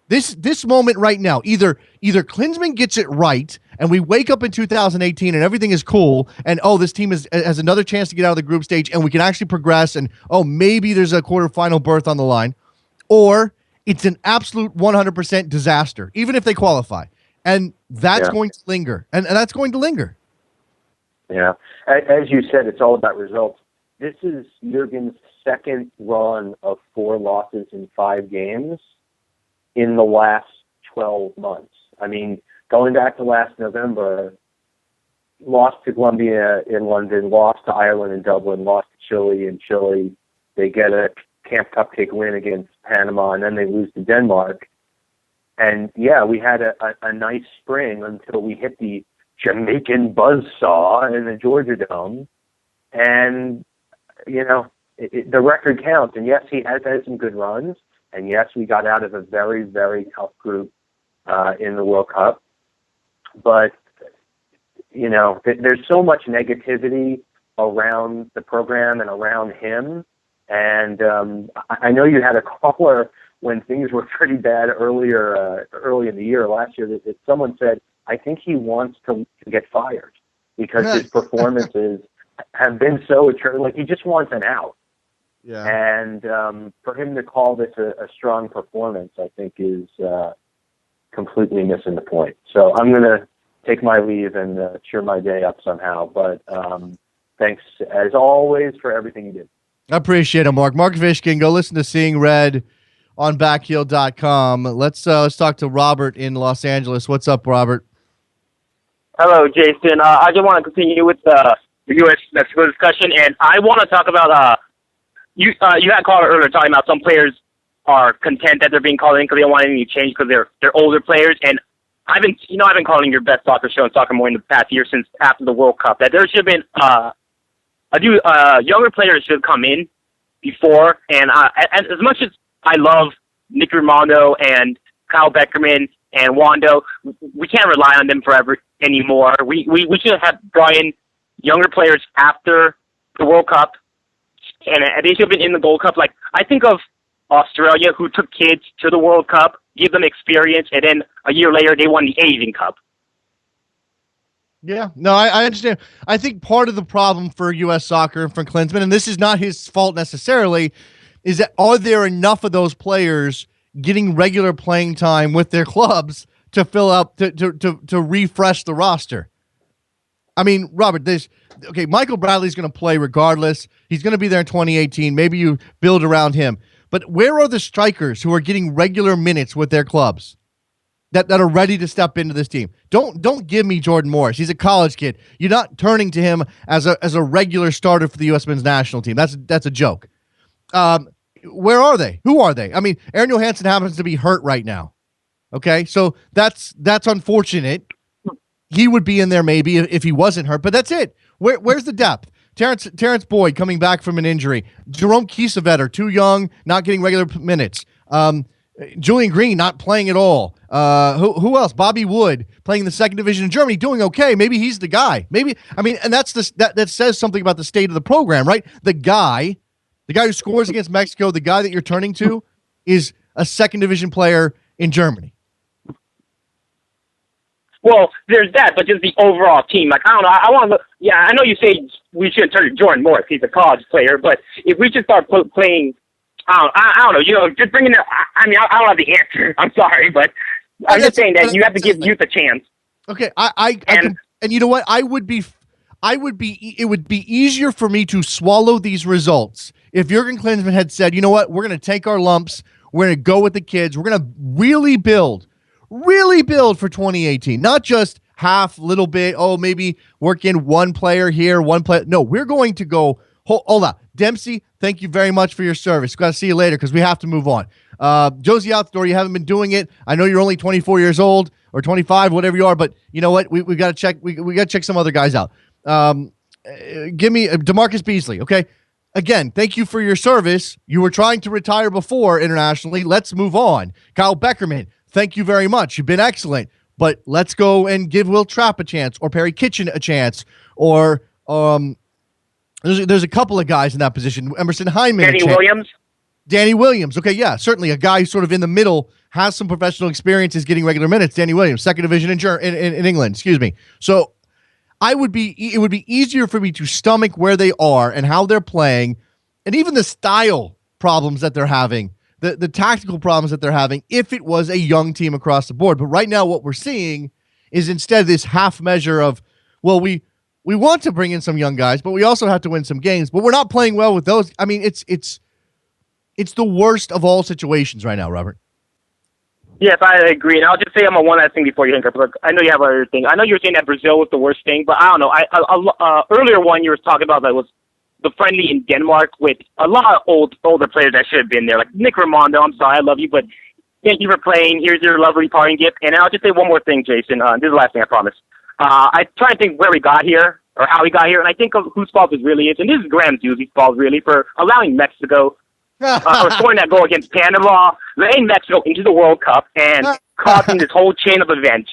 This moment right now, either Klinsmann gets it right and we wake up in 2018 and everything is cool and, this team has another chance to get out of the group stage and we can actually progress and, maybe there's a quarterfinal berth on the line, or it's an absolute 100% disaster, even if they qualify. And that's going to linger. And that's going to linger. Yeah. As you said, it's all about results. This is Jurgen's second run of 4 losses in 5 games in the last 12 months. I mean, going back to last November, lost to Colombia in London, lost to Ireland in Dublin, lost to Chile in Chile. They get a Camp Cupcake win against Panama, and then they lose to Denmark. And, we had a nice spring until we hit the Jamaican buzzsaw in the Georgia Dome. And, the record counts. And, yes, he has had some good runs. And, yes, we got out of a very, very tough group in the World Cup. But, there's so much negativity around the program and around him. And I know you had a caller when things were pretty bad early in the year, last year, that someone said, I think he wants to get fired because his performances have been so like he just wants an out. Yeah. And for him to call this a strong performance, I think is completely missing the point. So I'm going to take my leave and cheer my day up somehow. But thanks, as always, for everything you did. I appreciate it, Mark. Mark Vishkin, go listen to Seeing Red on backheel.com. Let's talk to Robert in Los Angeles. What's up, Robert? Hello, Jason. I just want to continue with the U.S.-Mexico discussion, and I want to talk about you had a caller earlier talking about some players are content that they're being called in because they don't want anything to change because they're older players. And I've been calling your best soccer show and Soccer Morning the past year since after the World Cup that there should have been younger players should have come in before. And as much as I love Nick Romano and Kyle Beckerman and Wando, we can't rely on them forever anymore. We should have brought in younger players after the World Cup, and they should have been in the Gold Cup. Like, I think of Australia, who took kids to the World Cup, give them experience, and then a year later they won the Asian Cup. Yeah, no, I understand. I think part of the problem for U.S. soccer and for Klinsmann, and this is not his fault necessarily, is that are there enough of those players getting regular playing time with their clubs to fill up, to refresh the roster? I mean, Robert, Michael Bradley's going to play regardless. He's going to be there in 2018. Maybe you build around him. But where are the strikers who are getting regular minutes with their clubs that are ready to step into this team? Don't give me Jordan Morris. He's a college kid. You're not turning to him as a regular starter for the U.S. men's national team. That's a joke. Where are they? Who are they? I mean, Aaron Johansson happens to be hurt right now. Okay, so that's unfortunate. He would be in there maybe if he wasn't hurt, but that's it. Where's the depth? Terrence Boyd coming back from an injury. Jerome Kiesewetter, too young, not getting regular minutes. Julian Green not playing at all. Who else? Bobby Wood playing in the second division in Germany, doing okay. Maybe he's the guy. And that says something about the state of the program, right? The guy who scores against Mexico, the guy that you're turning to is a second division player in Germany. Well, there's that, but just the overall team. Like, I don't know. I know you say we shouldn't turn to Jordan Morris. He's a college player, but if we should start playing, I don't know. Just bringing it. I don't have the answer. I'm sorry, but I'm just saying that you have to give youth a chance. Okay, and you know what? It would be easier for me to swallow these results if Jurgen Klinsmann had said, you know what, we're going to take our lumps, we're going to go with the kids, we're going to really build for 2018, not just half, little bit. Oh, maybe work in one player here, one player. No, we're going to go. Hold on. Dempsey, thank you very much for your service. Got to see you later because we have to move on. Josie out the door. You haven't been doing it. I know you're only 24 years old or 25, whatever you are, but you know what? We got to check. We got to check some other guys out. Give me DeMarcus Beasley. Okay. Again, thank you for your service. You were trying to retire before internationally. Let's move on. Kyle Beckerman, thank you very much. You've been excellent. But let's go and give Will Trapp a chance or Perry Kitchen a chance or there's a couple of guys in that position. Emerson Hyman. Danny Williams. Okay, yeah, certainly a guy sort of in the middle, has some professional experience, is getting regular minutes. Danny Williams, second division in England, excuse me. So it would be easier for me to stomach where they are and how they're playing and even the style problems that they're having, the tactical problems that they're having if it was a young team across the board. But right now what we're seeing is instead this half measure of, well, we want to bring in some young guys, but we also have to win some games, but we're not playing well with those. I mean, it's the worst of all situations right now, Robert. Yes, I agree. And I'll just say one last thing before you hang up. Look, I know you have other thing. I know you were saying that Brazil was the worst thing, but I don't know. Earlier one you were talking about that was the friendly in Denmark with a lot of older players that should have been there, like Nick Raimondo. I'm sorry, I love you, but thank you for playing. Here's your lovely parting gift. And I'll just say one more thing, Jason. This is the last thing, I promise. I try to think where we got here or how we got here, and I think of whose fault this really is. And this is Graham Dusey's fault, really, for allowing Mexico or scoring that goal against Panama, letting Mexico into the World Cup, and causing this whole chain of events.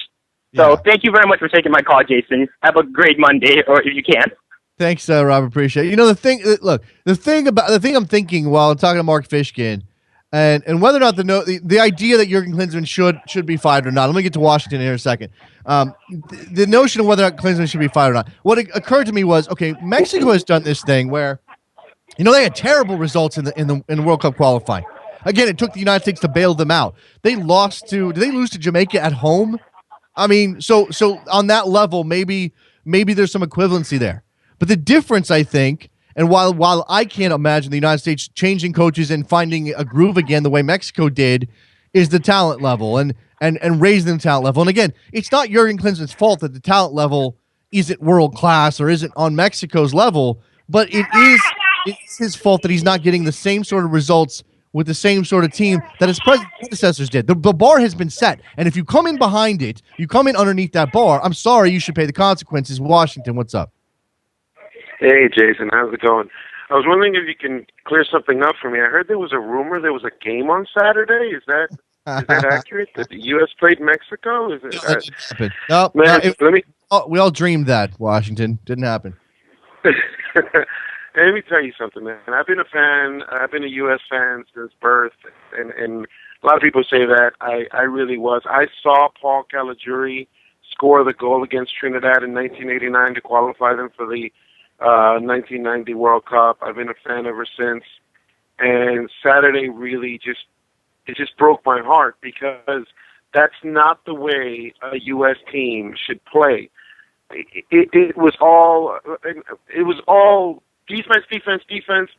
So thank you very much for taking my call, Jason. Have a great Monday, or if you can. Thanks, Robert. Appreciate it. You know, the thing I'm thinking while I'm talking to Mark Fishkin, and whether or not the idea that Jurgen Klinsmann should be fired or not. Let me get to Washington here in a second. The notion of whether or not Klinsmann should be fired or not. What occurred to me was, okay, Mexico has done this thing where, you know, they had terrible results in the World Cup qualifying. Again, it took the United States to bail them out. They lost to. Did they lose to Jamaica at home? I mean, so on that level, maybe there's some equivalency there. But the difference, I think, and while I can't imagine the United States changing coaches and finding a groove again the way Mexico did, is the talent level and raising the talent level. And again, it's not Jurgen Klinsmann's fault that the talent level isn't world class or isn't on Mexico's level, but it's his fault that he's not getting the same sort of results with the same sort of team that his predecessors did. The bar has been set, and if you come in behind it, you come in underneath that bar, I'm sorry, you should pay the consequences. Washington, what's up? Hey, Jason, how's it going? I was wondering if you can clear something up for me. I heard there was a rumor there was a game on Saturday. Is that accurate? That the U.S. played Mexico? Is it? No, we all dreamed that, Washington. Didn't happen. Let me tell you something, man. I've been a fan. I've been a U.S. fan since birth, and a lot of people say that. I really was. I saw Paul Caligiuri score the goal against Trinidad in 1989 to qualify them for the 1990 World Cup. I've been a fan ever since, and Saturday really just broke my heart because that's not the way a U.S. team should play. It was all defense,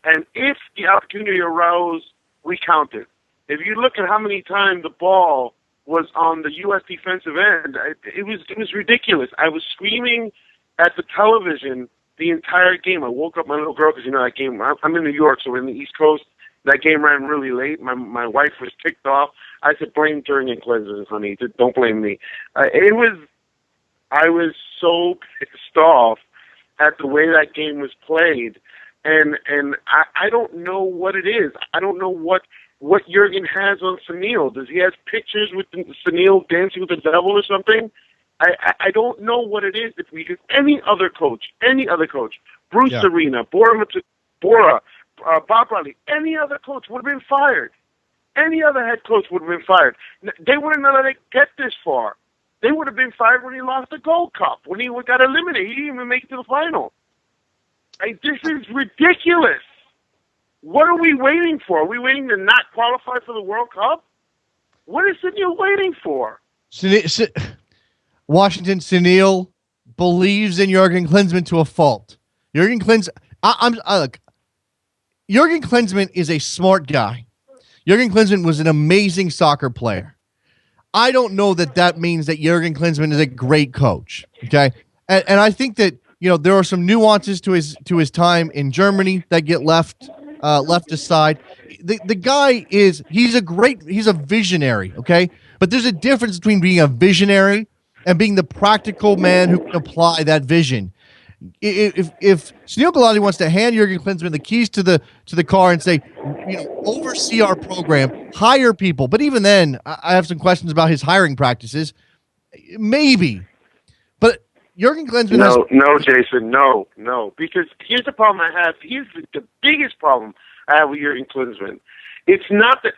and if the opportunity arose, we counted. If you look at how many times the ball was on the U.S. defensive end, it was ridiculous. I was screaming at the television the entire game. I woke up my little girl because, you know, that game, I'm in New York, so we're in the East Coast. That game ran really late. My wife was ticked off. I said, blame Jurgen Klinsmann, honey. Don't blame me. I was so pissed off at the way that game was played. And I don't know what it is. I don't know what Jurgen has on Sunil. Does he have pictures with Sunil dancing with the devil or something? I don't know what it is. If we could, any other coach, Bruce Arena, Bora, Bob Riley, any other coach would have been fired. Any other head coach would have been fired. They wouldn't have let it get this far. They would have been fired when he lost the Gold Cup, when he got eliminated. He didn't even make it to the final. This is ridiculous. What are we waiting for? Are we waiting to not qualify for the World Cup? What is Sunil waiting for? Washington, Sunil believes in Jurgen Klinsmann to a fault. Jurgen Klinsmann is a smart guy. Jurgen Klinsmann was an amazing soccer player. I don't know that means that Jurgen Klinsmann is a great coach. Okay, and I think that there are some nuances to his time in Germany that get left aside. The guy he's a visionary. Okay, but there's a difference between being a visionary and being the practical man who can apply that vision. If Sunil Gulati wants to hand Jurgen Klinsmann the keys to the car and say, oversee our program, hire people, but even then, I have some questions about his hiring practices. Maybe, but Jurgen Klinsmann. No, Jason, no, because here's the problem I have. Here's the biggest problem I have with Jurgen Klinsmann. It's not that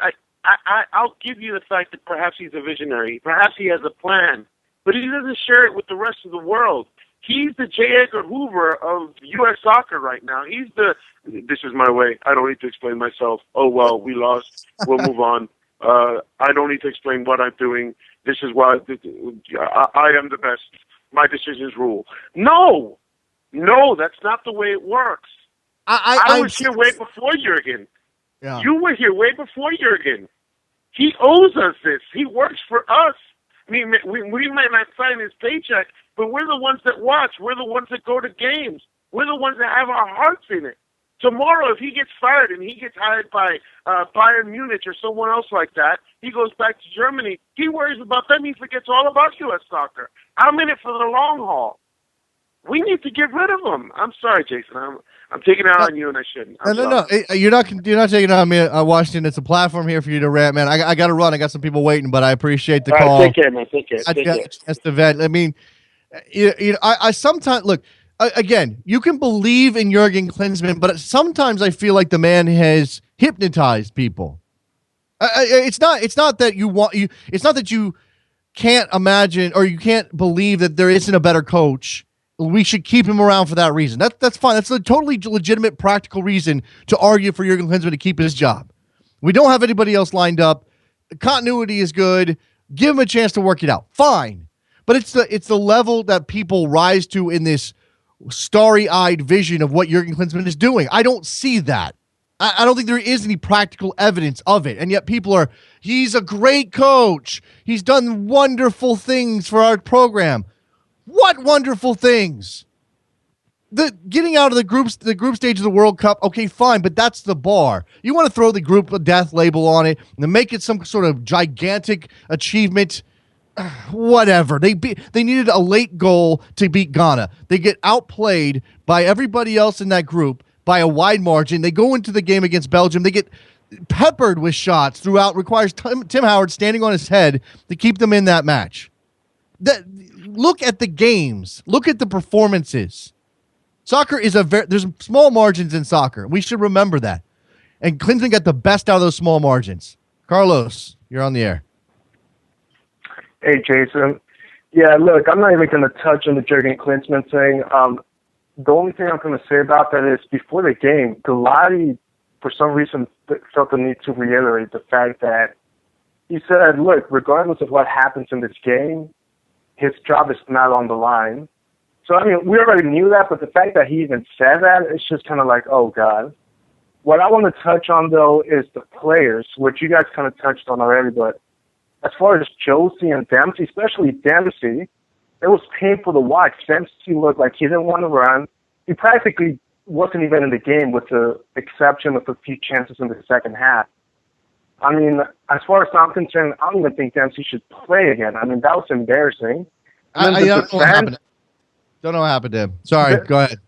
I'll give you the fact that perhaps he's a visionary, perhaps he has a plan, but he doesn't share it with the rest of the world. He's the J. Edgar Hoover of U.S. soccer right now. This is my way. I don't need to explain myself. Oh, well, we lost. We'll move on. I don't need to explain what I'm doing. This is why I am the best. My decisions rule. No, that's not the way it works. I was here way before Jurgen. Yeah. You were here way before Jurgen. He owes us this. He works for us. I mean, we might not sign his paycheck, but we're the ones that watch. We're the ones that go to games. We're the ones that have our hearts in it. Tomorrow, if he gets fired and he gets hired by Bayern Munich or someone else like that, he goes back to Germany. He worries about them. He forgets all about U.S. soccer. I'm in it for the long haul. We need to get rid of him. I'm sorry, Jason. I'm taking it out on you, and I shouldn't. No. You're not taking it on me, Washington. It's a platform here for you to rant, man. I got to run. I got some people waiting, but I appreciate the call. Take care, man. Take care. That's the vet. I mean, I sometimes look. Again, you can believe in Jurgen Klinsmann, but sometimes I feel like the man has hypnotized people. It's not that it's not that you can't imagine or you can't believe that there isn't a better coach. We should keep him around for that reason. That's fine. That's a totally legitimate, practical reason to argue for Jurgen Klinsmann to keep his job. We don't have anybody else lined up. Continuity is good. Give him a chance to work it out. Fine. But it's the level that people rise to in this starry-eyed vision of what Jurgen Klinsmann is doing. I don't see that. I don't think there is any practical evidence of it. And yet people he's a great coach. He's done wonderful things for our program. What wonderful things? The getting out of the group stage of the World Cup, okay, fine, but that's the bar. You want to throw the group of death label on it and make it some sort of gigantic achievement, whatever. They needed a late goal to beat Ghana. They get outplayed by everybody else in that group by a wide margin. They go into the game against Belgium. They get peppered with shots throughout. Requires Tim Howard standing on his head to keep them in that match. Look at the games. Look at the performances. Soccer is there's small margins in soccer. We should remember that. And Klinsmann got the best out of those small margins. Carlos, you're on the air. Hey, Jason. Yeah, look, I'm not even going to touch on the Jurgen Klinsmann thing. The only thing I'm going to say about that is before the game, Gulati, for some reason, felt the need to reiterate the fact that he said, look, regardless of what happens in this game, his job is not on the line. So, I mean, we already knew that, but the fact that he even said that, it's just kind of like, oh, God. What I want to touch on, though, is the players, which you guys kind of touched on already, but as far as Josie and Dempsey, especially Dempsey, it was painful to watch. Dempsey looked like he didn't want to run. He practically wasn't even in the game with the exception of a few chances in the second half. I mean, as far as I'm concerned, I don't even think Dempsey should play again. I mean, that was embarrassing. I don't know what happened. Don't know what happened to him. Sorry, go ahead.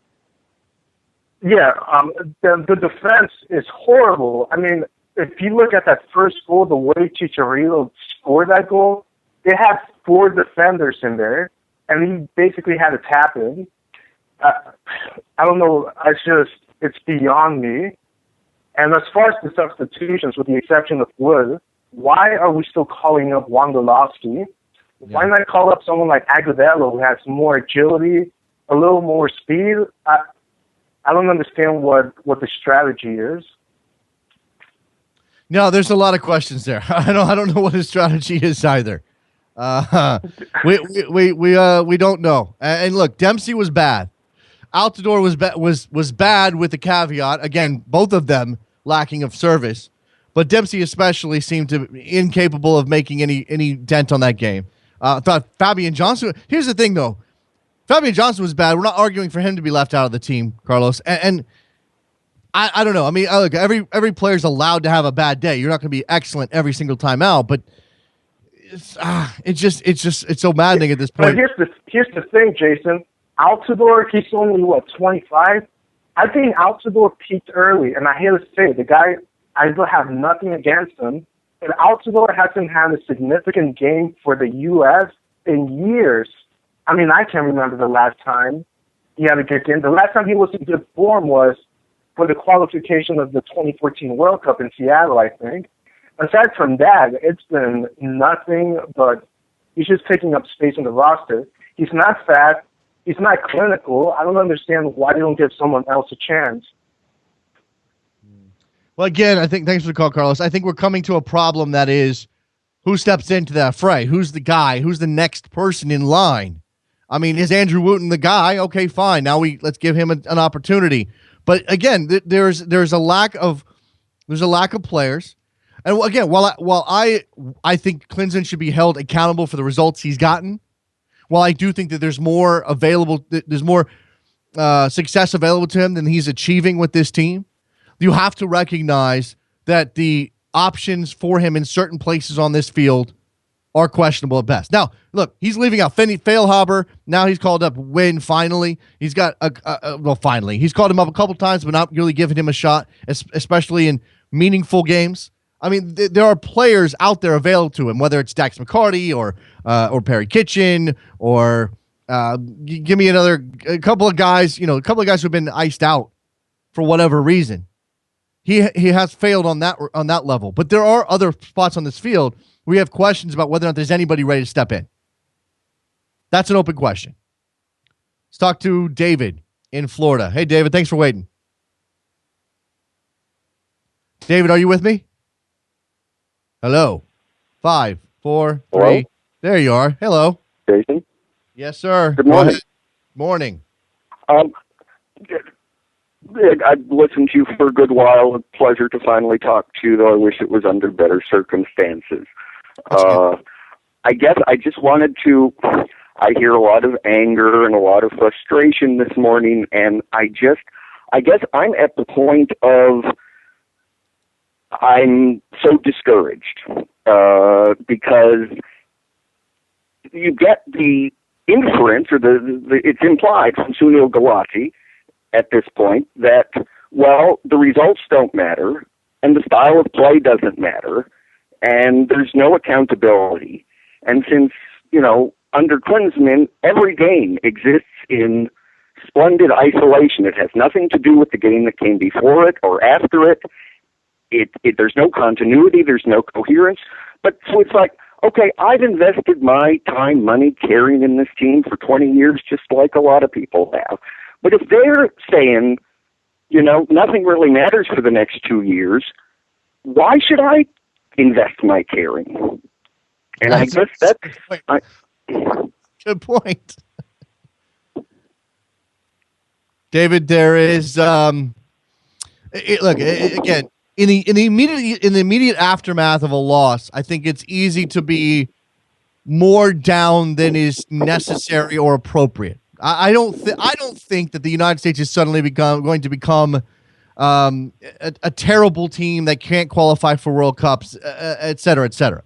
Yeah, the defense is horrible. I mean, if you look at that first goal, the way Chicharito scored that goal, they had 4 defenders in there, and he basically had to tap in. I don't know. It's beyond me. And as far as the substitutions, with the exception of Wood, why are we still calling up Wondolowski? Why not call up someone like Agudelo who has more agility, a little more speed? I don't understand what the strategy is. No, there's a lot of questions there. I don't know what his strategy is either. We don't know. And look, Dempsey was bad. Altidore was bad with the caveat, again, both of them lacking of service. but Dempsey especially seemed to be incapable of making any dent on that game. I thought Fabian Johnson. Here's the thing, though. Fabian Johnson was bad. We're not arguing for him to be left out of the team, Carlos. And I don't know. I mean, look, every player's allowed to have a bad day. You're not going to be excellent every single time out, but it's so maddening at this point. But here's the thing, Jason. Altidore, he's only 25. I think Altidore peaked early, and I hate to say it, the guy, I still have nothing against him, but Altidore hasn't had a significant game for the U.S. in years. I mean, I can't remember the last time he had a good game. The last time he was in good form was for the qualification of the 2014 World Cup in Seattle, I think. Aside from that, it's been nothing but he's just taking up space in the roster. He's not fast. He's not clinical. I don't understand why they don't give someone else a chance. Well, again, I think, thanks for the call, Carlos. I think we're coming to a problem that is who steps into that fray? Who's the guy? Who's the next person in line? I mean, is Andrew Wooten the guy? Okay, fine. Now let's give him an opportunity. But again, there's a lack of players. And again, while I think Clinton should be held accountable for the results he's gotten, while I do think that there's more success available to him than he's achieving with this team, you have to recognize that the options for him in certain places on this field are questionable at best. Now, look, he's leaving out Feilhaber. Now he's called up Wynn finally. He's got finally. He's called him up a couple times, but not really giving him a shot, especially in meaningful games. I mean, there are players out there available to him, whether it's Dax McCarty or Perry Kitchen or give me a couple of guys who've been iced out for whatever reason. He has failed on that level, but there are other spots on this field where we have questions about whether or not there's anybody ready to step in. That's an open question. Let's talk to David in Florida. Hey, David, thanks for waiting. David, are you with me? Hello. 5, 4, 3. Hello? There you are. Hello. Jason? Yes, sir. Good morning. Morning. I've listened to you for a good while. A pleasure to finally talk to you, though I wish it was under better circumstances. I guess I just wanted to... I hear a lot of anger and a lot of frustration this morning, and I guess I'm at the point of I'm so discouraged because you get the inference, or it's implied from Sunil Gulati at this point that, well, the results don't matter and the style of play doesn't matter and there's no accountability. And since, under Klinsmann, every game exists in splendid isolation. It has nothing to do with the game that came before it or after it. There's no continuity, there's no coherence. But so it's like, okay, I've invested my time, money, caring in this team for 20 years, just like a lot of people have. But if they're saying, nothing really matters for the next 2 years, why should I invest my caring? And I guess that's... Good point. David, there is... again, in the immediate aftermath of a loss, I think it's easy to be more down than is necessary or appropriate. I don't think that the United States is suddenly going to become a terrible team that can't qualify for World Cups, et cetera, et cetera.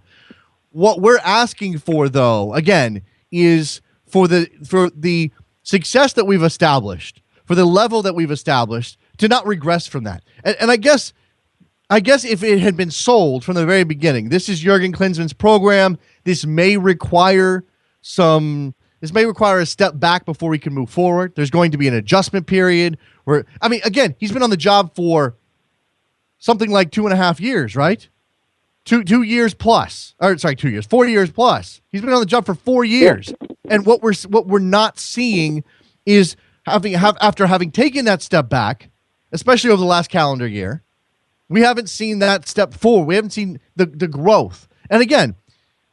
What we're asking for, though, again, is for the success that we've established, for the level that we've established, to not regress from that. And I guess if it had been sold from the very beginning, this is Jurgen Klinsmann's program. This may require a step back before we can move forward. There's going to be an adjustment period where, again, he's been on the job for something like 2.5 years, right? 2 years plus. Or sorry, 2 years, 4 years plus. He's been on the job for 4 years. And what we're not seeing is after having taken that step back, especially over the last calendar year, we haven't seen that step forward. We haven't seen the growth. And again,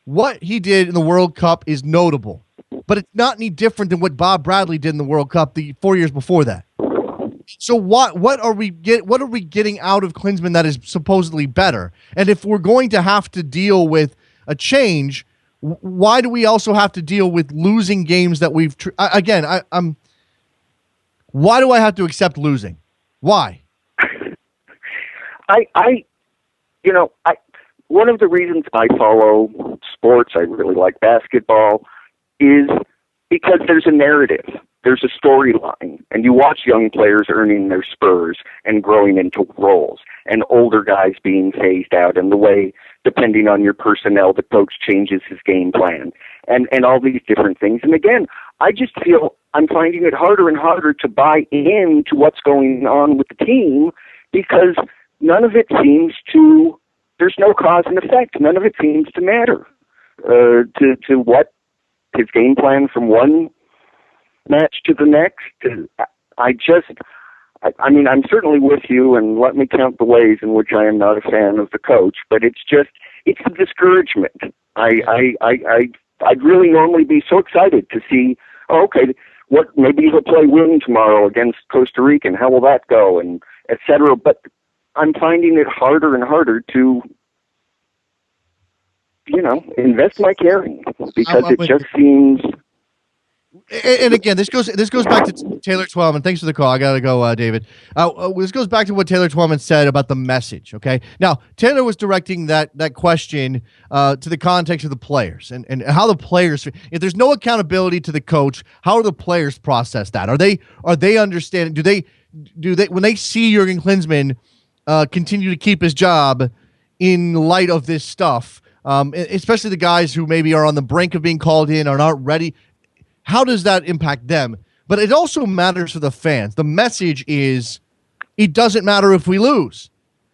what he did in the World Cup is notable, but it's not any different than what Bob Bradley did in the World Cup the 4 years before that. So what are we getting out of Klinsmann that is supposedly better? And if we're going to have to deal with a change, why do we also have to deal with losing games that we've I'm why do I have to accept losing? Why? One of the reasons I follow sports, I really like basketball, is because there's a narrative. There's a storyline, and you watch young players earning their spurs and growing into roles, and older guys being phased out, and the way, depending on your personnel, the coach changes his game plan, and all these different things. And again, I just feel I'm finding it harder and harder to buy into what's going on with the team because none of it seems to, there's no cause and effect. None of it seems to matter to what his game plan from one match to the next. I'm certainly with you, and let me count the ways in which I am not a fan of the coach, but it's a discouragement. I'd really normally be so excited to see, maybe he'll play Wing tomorrow against Costa Rica, and how will that go, and et cetera. But I'm finding it harder and harder to, invest my caring because it just seems. And again, this goes back to Taylor Twellman. Thanks for the call. I gotta go, David. This goes back to what Taylor Twellman said about the message. Okay, now Taylor was directing that question to the context of the players and how the players. If there's no accountability to the coach, how do the players process that? Are they understanding? Do they when they see Jurgen Klinsmann continue to keep his job in light of this stuff, especially the guys who maybe are on the brink of being called in, are not ready? How does that impact them? But it also matters for the fans. The message is it doesn't matter if we lose.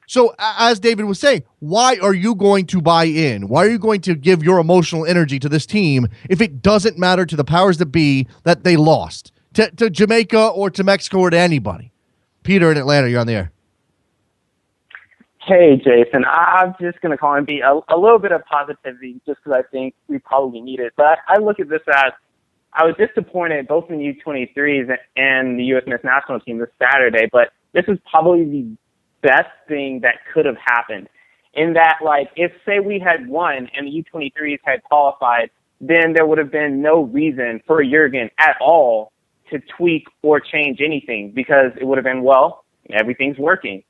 So as David was saying, why are you going to buy in? Why are you going to give your emotional energy to this team if it doesn't matter to the powers that be that they lost to Jamaica or to Mexico or to anybody? Peter in Atlanta, you're on the air. Hey, Jason. I'm just going to call and be a little bit of positivity just because I think we probably need it. But I look at this as I was disappointed both in the U23s and the U.S. men's national team this Saturday, but this is probably the best thing that could have happened. In that, if, say, we had won and the U23s had qualified, then there would have been no reason for Jurgen at all to tweak or change anything because it would have been, everything's working.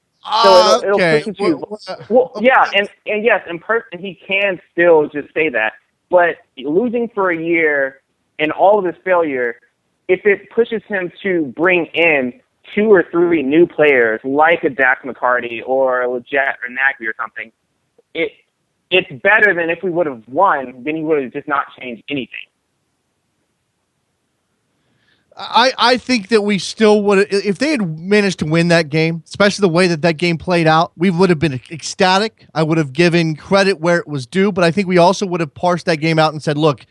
So it'll push you. Yeah, and yes, in person he can still just say that, but losing for a year and all of his failure, if it pushes him to bring in 2 or 3 new players like a Dax McCarty or a Leggett or Nagy or something, it's better than if we would have won, then he would have just not changed anything. I think that we still would, if they had managed to win that game, especially the way that game played out, we would have been ecstatic. I would have given credit where it was due, but I think we also would have parsed that game out and said, look,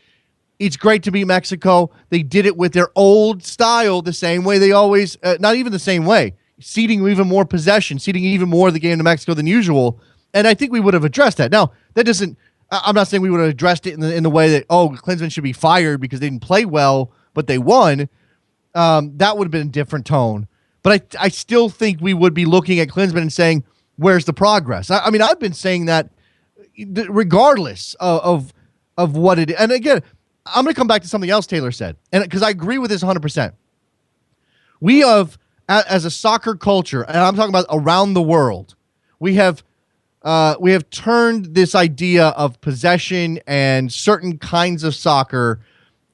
it's great to beat Mexico. They did it with their old style, the same way they always, not even the same way, ceding even more possession, ceding even more of the game to Mexico than usual. And I think we would have addressed that. Now, that doesn't, I'm not saying we would have addressed it in the way that, Klinsmann should be fired because they didn't play well, but they won. That would have been a different tone. But I still think we would be looking at Klinsmann and saying, where's the progress? I mean, I've been saying that regardless of what it is. And again, I'm going to come back to something else Taylor said, and because I agree with this 100%. We have, as a soccer culture, and I'm talking about around the world, we have turned this idea of possession and certain kinds of soccer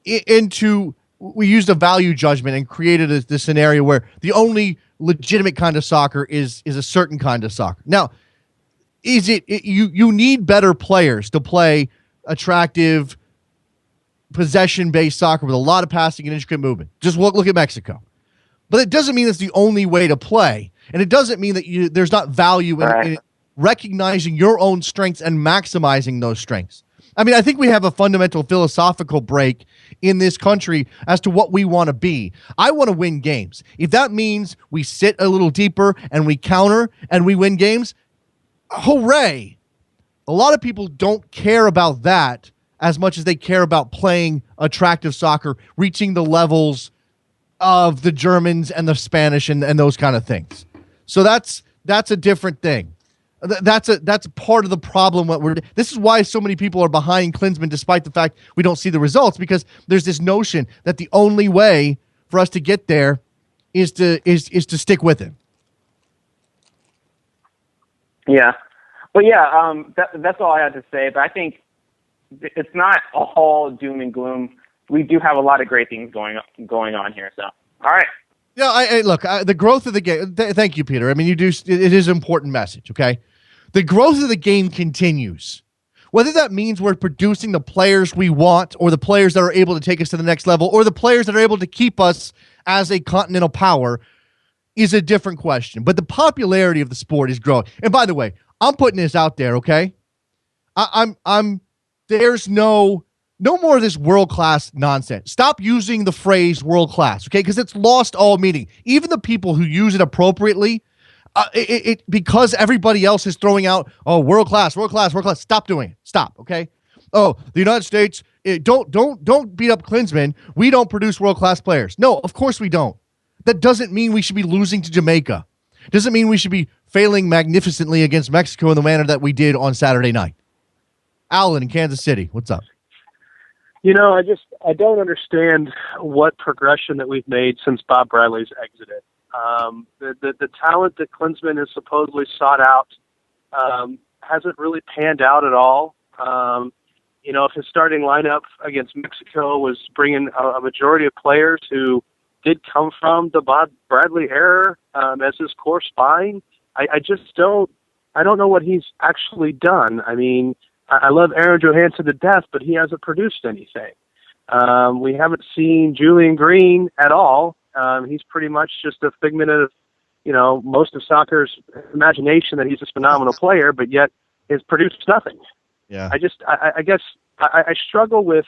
into, we used a value judgment and created this scenario where the only legitimate kind of soccer is a certain kind of soccer. Now, you need better players to play attractive, possession-based soccer with a lot of passing and intricate movement. Just look at Mexico. But it doesn't mean that's the only way to play. And it doesn't mean that there's not value in recognizing your own strengths and maximizing those strengths. I mean, I think we have a fundamental philosophical break in this country as to what we want to be. I want to win games. If that means we sit a little deeper and we counter and we win games, hooray. A lot of people don't care about that as much as they care about playing attractive soccer, reaching the levels of the Germans and the Spanish and those kind of things. So that's a different thing. That's part of the problem. This is why so many people are behind Klinsmann, despite the fact we don't see the results, because there's this notion that the only way for us to get there is to stick with him. Yeah. Well, yeah, that's all I had to say. But I think it's not all doom and gloom. We do have a lot of great things going on here. So, all right. Yeah, look, the growth of the game. Thank you, Peter. I mean, it is an important message, okay? The growth of the game continues. Whether that means we're producing the players we want or the players that are able to take us to the next level or the players that are able to keep us as a continental power is a different question. But the popularity of the sport is growing. And by the way, I'm putting this out there, okay? There's no more of this world-class nonsense. Stop using the phrase world-class, okay? Because it's lost all meaning. Even the people who use it appropriately, because everybody else is throwing out, oh, world-class. Stop doing it. Stop, okay? Oh, the United States, don't beat up Klinsmann. We don't produce world-class players. No, of course we don't. That doesn't mean we should be losing to Jamaica. Doesn't mean we should be failing magnificently against Mexico in the manner that we did on Saturday night. Alan in Kansas City, what's up? You know, I don't understand what progression that we've made since Bob Bradley's exited. The talent that Klinsmann has supposedly sought out hasn't really panned out at all. You know, if his starting lineup against Mexico was bringing a majority of players who did come from the Bob Bradley era as his core spine, I don't know what he's actually done. I mean, I love Aaron Johansson to death, but he hasn't produced anything. We haven't seen Julian Green at all. He's pretty much just a figment of, you know, most of soccer's imagination that he's this phenomenal player, but yet has produced nothing. Yeah. I guess I struggle with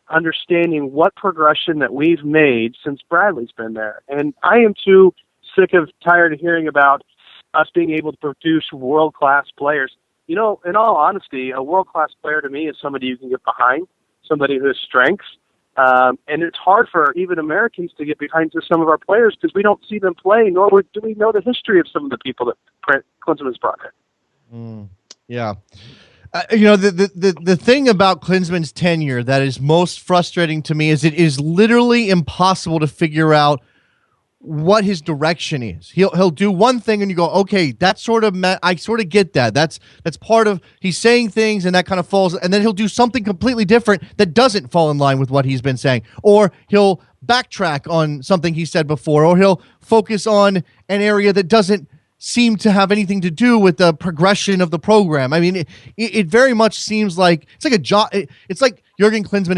understanding what progression that we've made since Bradley's been there. And I am too tired of hearing about us being able to produce world-class players. You know, in all honesty, a world-class player to me is somebody you can get behind, somebody who has strengths. And it's hard for even Americans to get behind to some of our players because we don't see them play, nor do we know the history of some of the people that Klinsmann has brought in. Yeah. You know, the thing about Klinsmann's tenure that is most frustrating to me is it is literally impossible to figure out what his direction is. He'll do one thing and you go, okay, that's sort of I sort of get that. That's part of he's saying things and that kind of falls, and then he'll do something completely different that doesn't fall in line with what he's been saying, or he'll backtrack on something he said before, or he'll focus on an area that doesn't seem to have anything to do with the progression of the program. I mean, it very much seems like it's like a job. It's like Jurgen Klinsmann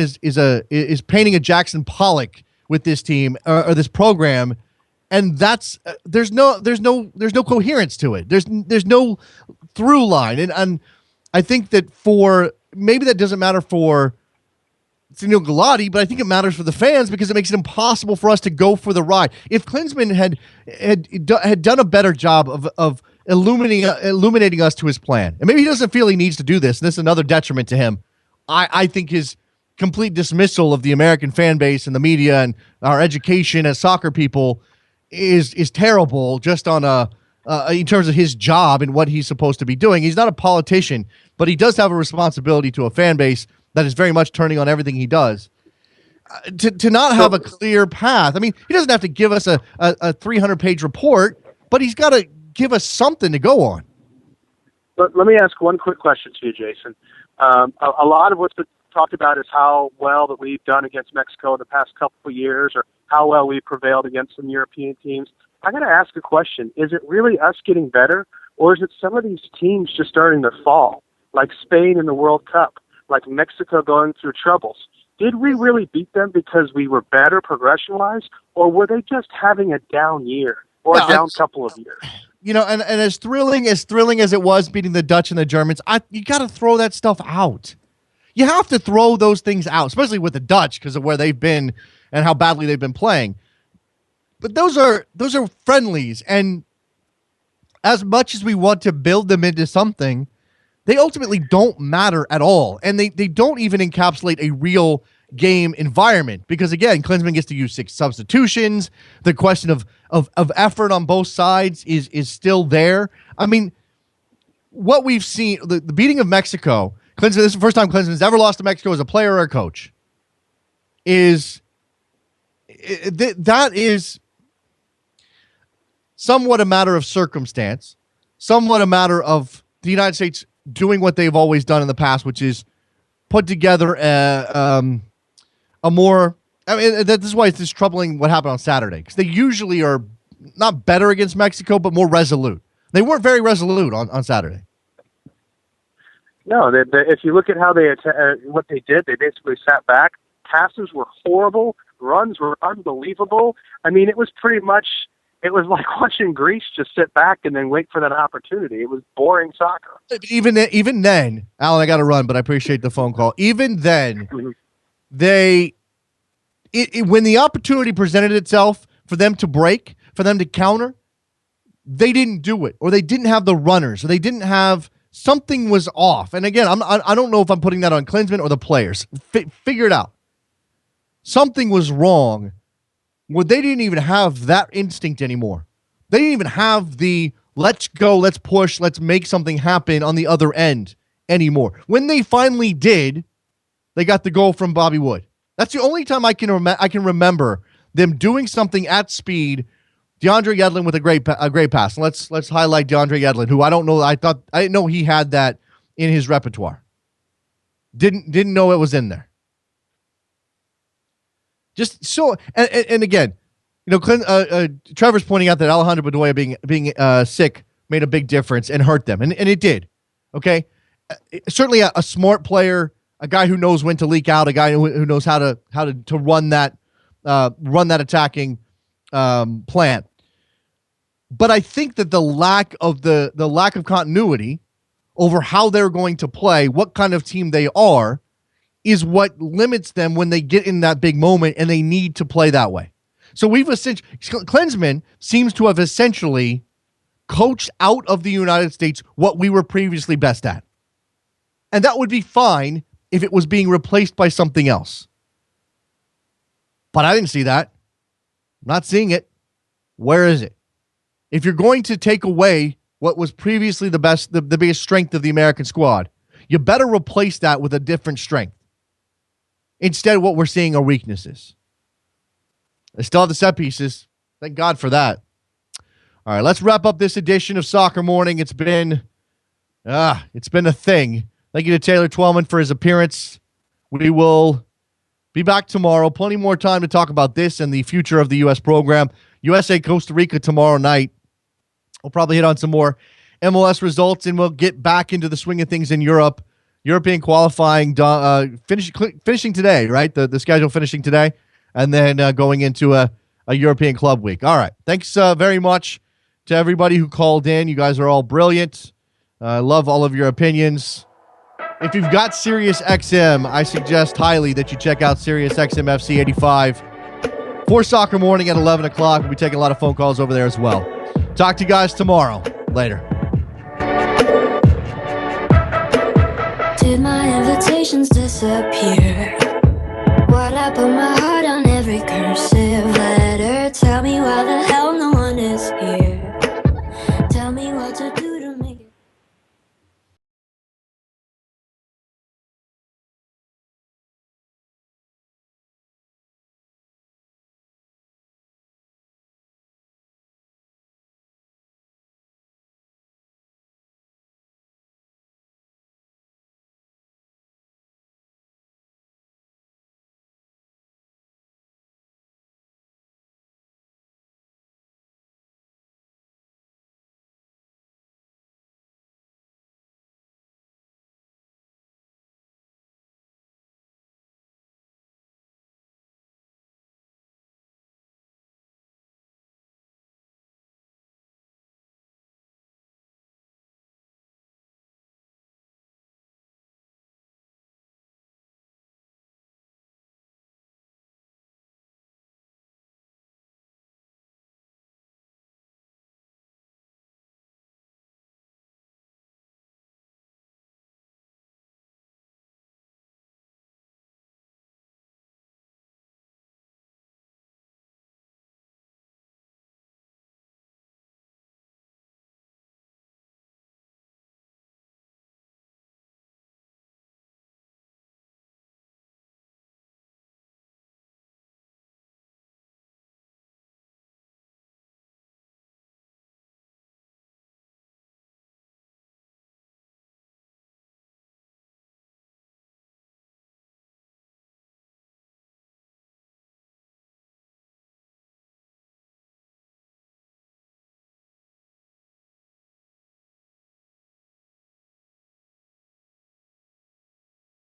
is painting a Jackson Pollock with this team or this program. And that's there's no coherence to it. There's no through line, and I think that maybe that doesn't matter for Sunil Gulati, but I think it matters for the fans because it makes it impossible for us to go for the ride. If Klinsmann had done a better job of illuminating us to his plan, and maybe he doesn't feel he needs to do this, and this is another detriment to him. I think his complete dismissal of the American fan base and the media and our education as soccer people is terrible just on in terms of his job and what he's supposed to be doing. He's not a politician, but he does have a responsibility to a fan base that is very much turning on everything he does. To not have a clear path. I mean, he doesn't have to give us a 300-page report, but he's got to give us something to go on. But let me ask one quick question to you, Jason. A lot of what's been talked about is how well that we've done against Mexico in the past couple of years, or how well we prevailed against some European teams. I got to ask a question. Is it really us getting better, or is it some of these teams just starting to fall, like Spain in the World Cup, like Mexico going through troubles? Did we really beat them because we were better progression-wise, or were they just having a down year or a down couple of years? You know, and as thrilling as it was beating the Dutch and the Germans, you got to throw that stuff out. You have to throw those things out, especially with the Dutch because of where they've been and how badly they've been playing. But those are friendlies, and as much as we want to build them into something, they ultimately don't matter at all, and they don't even encapsulate a real game environment because, again, Klinsmann gets to use 6 substitutions. The question of effort on both sides is still there. I mean, what we've seen, the beating of Mexico, Klinsmann, this is the first time Klinsmann's ever lost to Mexico as a player or a coach, that is somewhat a matter of circumstance, somewhat a matter of the United States doing what they've always done in the past, which is put together a more, I mean, this is why it's just troubling what happened on Saturday, because they usually are not better against Mexico, but more resolute. They weren't very resolute on Saturday. No, if you look at how what they did, they basically sat back. Passes were horrible. Runs were unbelievable. I mean, it was like watching Greece just sit back and then wait for that opportunity. It was boring soccer. Even then, Alan, I got to run, but I appreciate the phone call. Even then, when the opportunity presented itself for them to break, for them to counter, they didn't do it, or they didn't have the runners, or they didn't have, something was off. And again, I don't know if I'm putting that on Klinsmann or the players. Figure it out. Something was wrong where they didn't even have that instinct anymore. They didn't even have the let's go, let's push, let's make something happen on the other end anymore. When they finally did, they got the goal from Bobby Wood. That's the only time I can remember them doing something at speed. DeAndre Yedlin with a great pass. Let's highlight DeAndre Yedlin, who I didn't know he had that in his repertoire. Didn't know it was in there. Just so, and again, Trevor's pointing out that Alejandro Bedoya being sick made a big difference and hurt them, and it did. Okay, certainly a smart player, a guy who knows when to leak out, a guy who knows how to run that attacking plan. But I think that the lack of continuity over how they're going to play, what kind of team they are, is what limits them when they get in that big moment and they need to play that way. So Klinsmann seems to have essentially coached out of the United States what we were previously best at. And that would be fine if it was being replaced by something else. But I didn't see that. I'm not seeing it. Where is it? If you're going to take away what was previously the biggest strength of the American squad, you better replace that with a different strength. Instead, what we're seeing are weaknesses. They still have the set pieces. Thank God for that. All right, let's wrap up this edition of Soccer Morning. It's been a thing. Thank you to Taylor Twellman for his appearance. We will be back tomorrow. Plenty more time to talk about this and the future of the U.S. program. USA Costa Rica tomorrow night. We'll probably hit on some more MLS results, and we'll get back into the swing of things in Europe. European qualifying finishing today, right? The schedule finishing today, and then going into a European Club Week. All right. Thanks very much to everybody who called in. You guys are all brilliant. I love all of your opinions. If you've got SiriusXM, I suggest highly that you check out SiriusXM FC 85 for Soccer Morning at 11 o'clock. We'll be taking a lot of phone calls over there as well. Talk to you guys tomorrow. Later. Did my invitations disappear? What I put my heart on every cursive letter. Tell me why the hell no one is here. Tell me what to do.